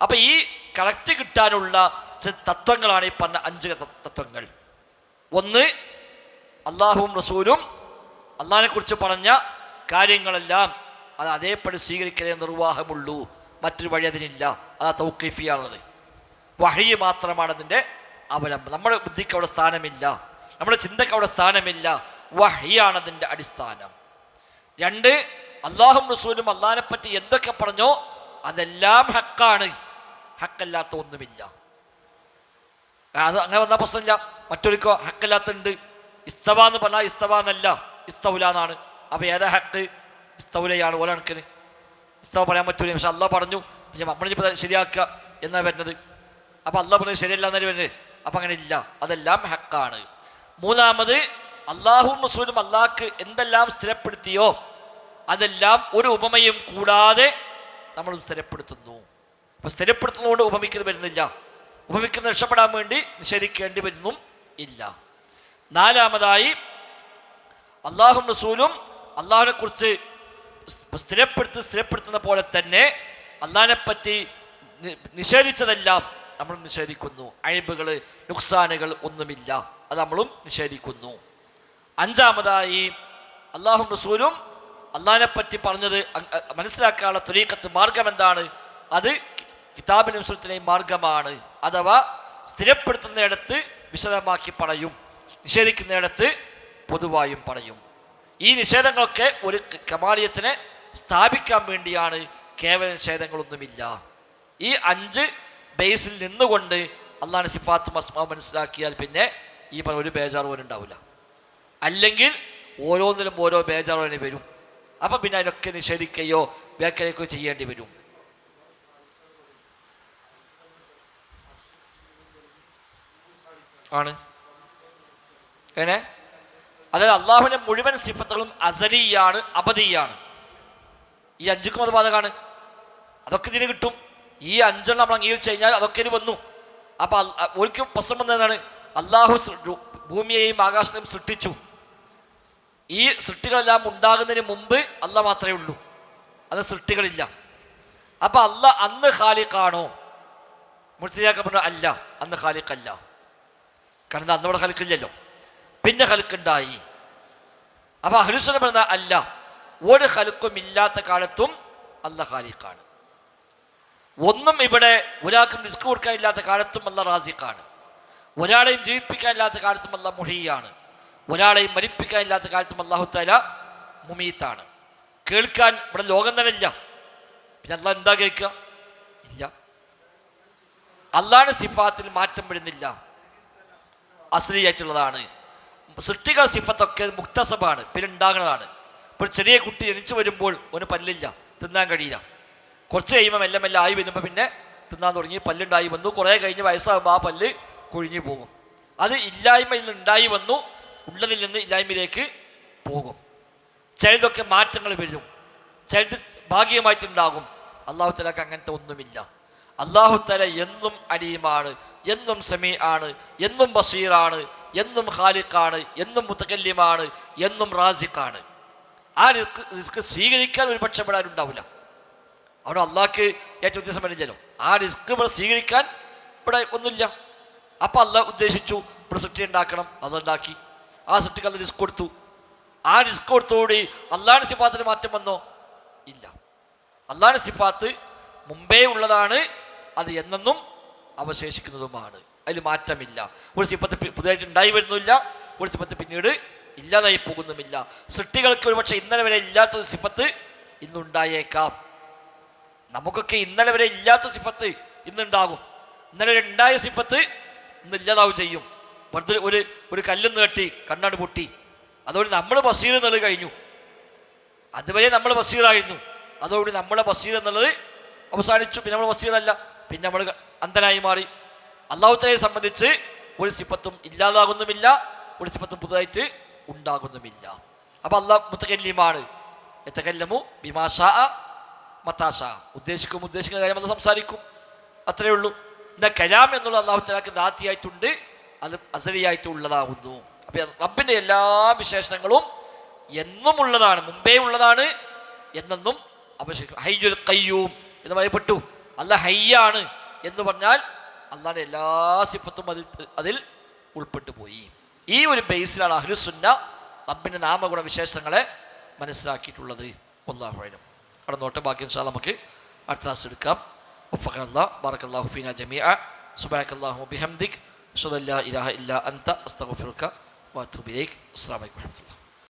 അപ്പം ഈ കറക്റ്റ് കിട്ടാനുള്ള ചില തത്വങ്ങളാണ് ഈ പറഞ്ഞ 5 തത്വങ്ങൾ. ഒന്ന്, അള്ളാഹുവും റസൂലും അള്ളാഹിനെ കുറിച്ച് പറഞ്ഞ കാര്യങ്ങളെല്ലാം അത് അതേപടി സ്വീകരിക്കലേ നിർവാഹമുള്ളൂ, മറ്റൊരു വഴി അതിനില്ല. അത് തൗഖീഫിയാണത്. വഹി മാത്രമാണ് അതിൻ്റെ അവലംബം. നമ്മുടെ ബുദ്ധിക്ക് അവിടെ സ്ഥാനമില്ല, നമ്മുടെ ചിന്തക്ക് അവിടെ സ്ഥാനമില്ല. വഹിയാണ് അതിൻ്റെ അടിസ്ഥാനം. 2, അള്ളാഹും റസൂലും അള്ളാഹിനെ പറ്റി എന്തൊക്കെ പറഞ്ഞോ അതെല്ലാം ഹക്കാണ്, ഹക്കല്ലാത്ത ഒന്നുമില്ല. അത് അങ്ങനെ വന്നാൽ പ്രശ്നമില്ല. മറ്റൊരുക്കോ ഹക്കല്ലാത്തുണ്ട്. ഇസ്തവ എന്ന് പറഞ്ഞാൽ ഇസ്തവ എന്നല്ല, ഇസ്തൗല എന്നാണ്. അപ്പോൾ ഏതാ ഹക്ക്? ഇസ്തൗലയാണ്. ഓരോ കണക്കിന് ഇസ്തവ പറയാൻ പറ്റൂല. പക്ഷെ അള്ളാഹ് പറഞ്ഞു, നമ്മളിപ്പോൾ ശരിയാക്കുക എന്നാണ് വരുന്നത്. അപ്പോൾ അള്ളാഹ് പറഞ്ഞത് ശരിയല്ല എന്നല്ലേ വരുന്നത്. അപ്പം അങ്ങനെ ഇല്ല, അതെല്ലാം ഹക്കാണ്. 3, അള്ളാഹും റസൂലും അള്ളാഹ്ക്ക് എന്തെല്ലാം സ്ഥിരപ്പെടുത്തിയോ അതെല്ലാം ഒരു ഉപമയും കൂടാതെ നമ്മൾ സ്ഥിരപ്പെടുത്തുന്നു. അപ്പോൾ സ്ഥിരപ്പെടുത്തുന്നതുകൊണ്ട് ഉപമിക്കുന്നത് വരുന്നില്ല, ഉപമിക്കുന്ന രക്ഷപ്പെടാൻ വേണ്ടി നിഷേധിക്കേണ്ടി വരുന്നും ഇല്ല. 4, അള്ളാഹും റസൂലും അള്ളാഹുവിനെ കുറിച്ച് സ്ഥിരപ്പെടുത്തുന്ന പോലെ തന്നെ അള്ളാഹിനെ പറ്റി നിഷേധിച്ചതെല്ലാം നമ്മൾ നിഷേധിക്കുന്നു. അഴിബുകൾ, നുക്സാനുകൾ ഒന്നുമില്ല, അത് നമ്മളും നിഷേധിക്കുന്നു. 5, അള്ളാഹും റസൂലും അള്ളാഹിനെ പറ്റി പറഞ്ഞത് മനസ്സിലാക്കാനുള്ള ത്വരീഖത്ത് മാർഗം എന്താണ്? അത് കിതാബിനും സുന്നത്തിനെയും മാർഗമാണ്. അഥവാ സ്ഥിരപ്പെടുത്തുന്നിടത്ത് വിശദമാക്കി പറയും, നിഷേധിക്കുന്നിടത്ത് പൊതുവായും പറയും. ഈ നിഷേധങ്ങളൊക്കെ ഒരു കമാലിയത്തിനെ സ്ഥാപിക്കാൻ വേണ്ടിയാണ്. കേവല നിഷേധങ്ങളൊന്നുമില്ല. ഈ 5 ബേസിൽ നിന്നുകൊണ്ട് അള്ളാഹിന്റെ സിഫാത്തും അസ്മാവും മനസ്സിലാക്കിയാൽ പിന്നെ ഈ പറഞ്ഞ ഒരു ബേജാറുപോലും ഉണ്ടാവില്ല. അല്ലെങ്കിൽ ഓരോന്നിലും ഓരോ ബേജാറുപോലും വരും. അപ്പം പിന്നെ അതിനൊക്കെ നിഷേധിക്കുകയോ വ്യാഖ്യാനിക്കുകയോ ചെയ്യേണ്ടി വരും. ആണ് എങ്ങനെ? അതായത് അള്ളാഹുവിൻ്റെ മുഴുവൻ സിഫത്തുകളും അസലിയാണ്, അബദിയാണ്. ഈ 5ക്കും അത് ബാധകമാണ്. അതൊക്കെ ഇതിന് കിട്ടും. ഈ 5 നമ്മൾ അംഗീകരിച്ച് കഴിഞ്ഞാൽ അതൊക്കെ ഇത് വന്നു. അപ്പം ഒരിക്കലും പ്രശ്നം വന്നതാണ്, അള്ളാഹു ഭൂമിയെയും ആകാശത്തെയും സൃഷ്ടിച്ചു. ഈ സൃഷ്ടികളെല്ലാം ഉണ്ടാകുന്നതിന് മുമ്പ് അള്ളാഹ് മാത്രമേ ഉള്ളൂ, അത് സൃഷ്ടികളില്ല. അപ്പം അള്ളാഹ് അന്ന് ഖാലിഖാണോ? മുർത്തസിലയൊക്കെ പറഞ്ഞു അല്ല, അന്ന് ഖാലിഖല്ല. കാരണം അന്നവിടെ ഖാലിഖില്ലല്ലോ, പിന്നെ ഖാലിഖുണ്ടായി. അപ്പം അഹ്ലുസുന്ന പറഞ്ഞ അല്ല, ഒരു ഖാലിഖും ഇല്ലാത്ത കാലത്തും അള്ളാഹ് ഖാലിഖാണ്. ഒന്നും ഇവിടെ ഒരാൾക്കും റിസ്ക് കൊടുക്കാനില്ലാത്ത കാലത്തും അള്ളാഹ് റാസിഖാണ്. ഒരാളെയും ജീവിപ്പിക്കാനില്ലാത്ത കാലത്തും അള്ളാഹ് മുഹീയാണ്. ഒരാളെയും മരിപ്പിക്കാനില്ലാത്ത കാലത്തും അള്ളാഹു തആല മുമീത്താണ്. കേൾക്കാൻ ഇവിടെ ലോകം തന്നെ ഇല്ല, പിന്നെ അള്ളാഹ് എന്താ കേൾക്കുക? ഇല്ല. അള്ളാഹുടെ സിഫാത്തിൽ മാറ്റം വരുന്നില്ല, അസ്ലിയായിട്ടുള്ളതാണ്. സൃഷ്ടികൾ സിഫത്തൊക്കെ മുക്തസബാണ്, പിന്നെ ഉണ്ടാകുന്നതാണ്. ഇപ്പോൾ ചെറിയ കുട്ടി ജനിച്ചു വരുമ്പോൾ ഒരു പല്ലില്ല, തിന്നാൻ കഴിയില്ല. കുറച്ച് കഴിയുമ്പോൾ മെല്ലെ മെല്ലെ ആയി വരുമ്പോൾ പിന്നെ തിന്നാൻ തുടങ്ങി, പല്ലുണ്ടായി വന്നു. കുറേ കഴിഞ്ഞ് വയസ്സാകുമ്പോൾ ആ പല്ല് കൊഴിഞ്ഞു പോകും. അത് ഇല്ലായ്മയിൽ നിന്ന് ഉണ്ടായി വന്നു, ഉള്ളതിൽ നിന്ന് ഇല്ലായ്മയിലേക്ക് പോകും. ചിലതൊക്കെ മാറ്റങ്ങൾ വരും, ചിലത് ഭാഗികമായിട്ടുണ്ടാകും. അള്ളാഹു തആലക്ക് അങ്ങനത്തെ ഒന്നുമില്ല. അള്ളാഹു തആല എന്നും അലീമാണ്, എന്നും സമീ ആണ്, എന്നും ബസീറാണ്, എന്നും ഖാലിഖാണ്, എന്നും മുതകല്ലിമാണ്, എന്നും റാസിഖാണ്. ആ റിസ്ക് സ്വീകരിക്കാൻ ഒരു പക്ഷം ഇവിടെ ആരുണ്ടാവില്ല. അവിടെ അള്ളാഹ്ക്ക് ഏറ്റവും വ്യത്യാസം വരില്ലല്ലോ. ആ റിസ്ക് ഇവിടെ സ്വീകരിക്കാൻ ഇവിടെ ഒന്നുമില്ല. അപ്പം അള്ളാഹ് ഉദ്ദേശിച്ചു ഇവിടെ സൃഷ്ടി ഉണ്ടാക്കണം, അതുണ്ടാക്കി. ആ സൃഷ്ടിക്ക് അത് റിസ്ക് കൊടുത്തു. ആ റിസ്ക് കൊടുത്തോടുകൂടി അള്ളാഹിന്റെ സിഫാത്തിന് മാറ്റം വന്നോ? ഇല്ല. അള്ളാഹിന്റെ സിഫാത്ത് മുമ്പേ ഉള്ളതാണ്, അത് എന്നെന്നും അവശേഷിക്കുന്നതുമാണ്. അതിൽ മാറ്റമില്ല. ഒരു സിഫത്ത് പുതിയതായിട്ട് ഉണ്ടായി വരുന്നില്ല, ഒരു സിഫത്ത് പിന്നീട് ഇല്ലാതായി പോകുന്നുമില്ല. സൃഷ്ടികൾക്ക് ഒരുപക്ഷെ ഇന്നലെ വരെ ഇല്ലാത്തൊരു സിഫത്ത് ഇന്നുണ്ടായേക്കാം. നമുക്കൊക്കെ ഇന്നലെ വരെ ഇല്ലാത്ത സിഫത്ത് ഇന്നുണ്ടാകും. ഇന്നലെ വരെ ഉണ്ടായ സിഫത്ത് ഇന്ന് ഇല്ലാതാവും ചെയ്യും. വെറുതെ ഒരു കല്ലും നീട്ടി കണ്ണാട് പൊട്ടി, അതോടെ നമ്മൾ ബസീർ എന്നുള്ളത് കഴിഞ്ഞു. അതുവരെ നമ്മൾ ബസീറായിരുന്നു, അതോടുകൂടി നമ്മളെ ബസീർ എന്നുള്ളത് അവസാനിച്ചു. പിന്നെ നമ്മൾ ബസീറല്ല, പിന്നെ നമ്മൾ അന്ധനായി മാറി. അല്ലാഹു തആലയെ സംബന്ധിച്ച് ഒരു സിഫത്തും ഇല്ലാതാകുന്നുമില്ല, ഒരു സിഫത്തും പുതുതായിട്ട് ഉണ്ടാകുന്നുമില്ല. അപ്പം അല്ലാഹ് മുതകല്ലിമാണ്. യതകല്ലമു ബിമാ ശാഅ മത്താശ, ഉദ്ദേശിക്കുന്ന കാര്യം അത് സംസാരിക്കും, അത്രയേ ഉള്ളൂ. എന്നാൽ കലാം എന്നുള്ള അള്ളാഹു തആലക്ക് ദാത്തിയായിട്ടുണ്ട്, അത് അസലിയായിട്ടുള്ളതാവുന്നു. അപ്പം റബ്ബിൻ്റെ എല്ലാ വിശേഷണങ്ങളും എന്നും ഉള്ളതാണ്, മുമ്പേ ഉള്ളതാണ്, എന്നെന്നും അപേക്ഷിക്കും. ഹയ്യുൽ ഖയ്യൂം എന്ന് പറയപ്പെട്ടു. അല്ലാഹ് ഹയ്യാണ് എന്ന് പറഞ്ഞാൽ അള്ളാഹുടെ എല്ലാ സിഫത്തും അതിൽ ഉൾപ്പെട്ടു പോയി. ഈ ഒരു ബേസിലാണ് അഹ്ലുസുന്ന റബ്ബിൻ്റെ നാമഗുണ വിശേഷങ്ങളെ മനസ്സിലാക്കിയിട്ടുള്ളത്. വല്ലാഹു അഅലം. അവിടെ നോട്ടെ, ബാക്കി ഇൻഷാ അല്ലാഹ് നമുക്ക് അടുത്ത ക്ലാസ് എടുക്കാം. വഫഖനല്ലാഹ് ബറകല്ലാഹു ഫീനാ ജമീഅ സുബ്ഹാനക്കല്ലാഹു വബിഹംദിക് അശ്ഹദു അല്ലാ ഇലാഹ ഇല്ലാ അൻത അസ്തഗ്ഫിറുക വഅതൂബു ഇലൈക്. അസ്സലാമു അലൈക്കും വറഹ്മത്തുള്ളാഹി.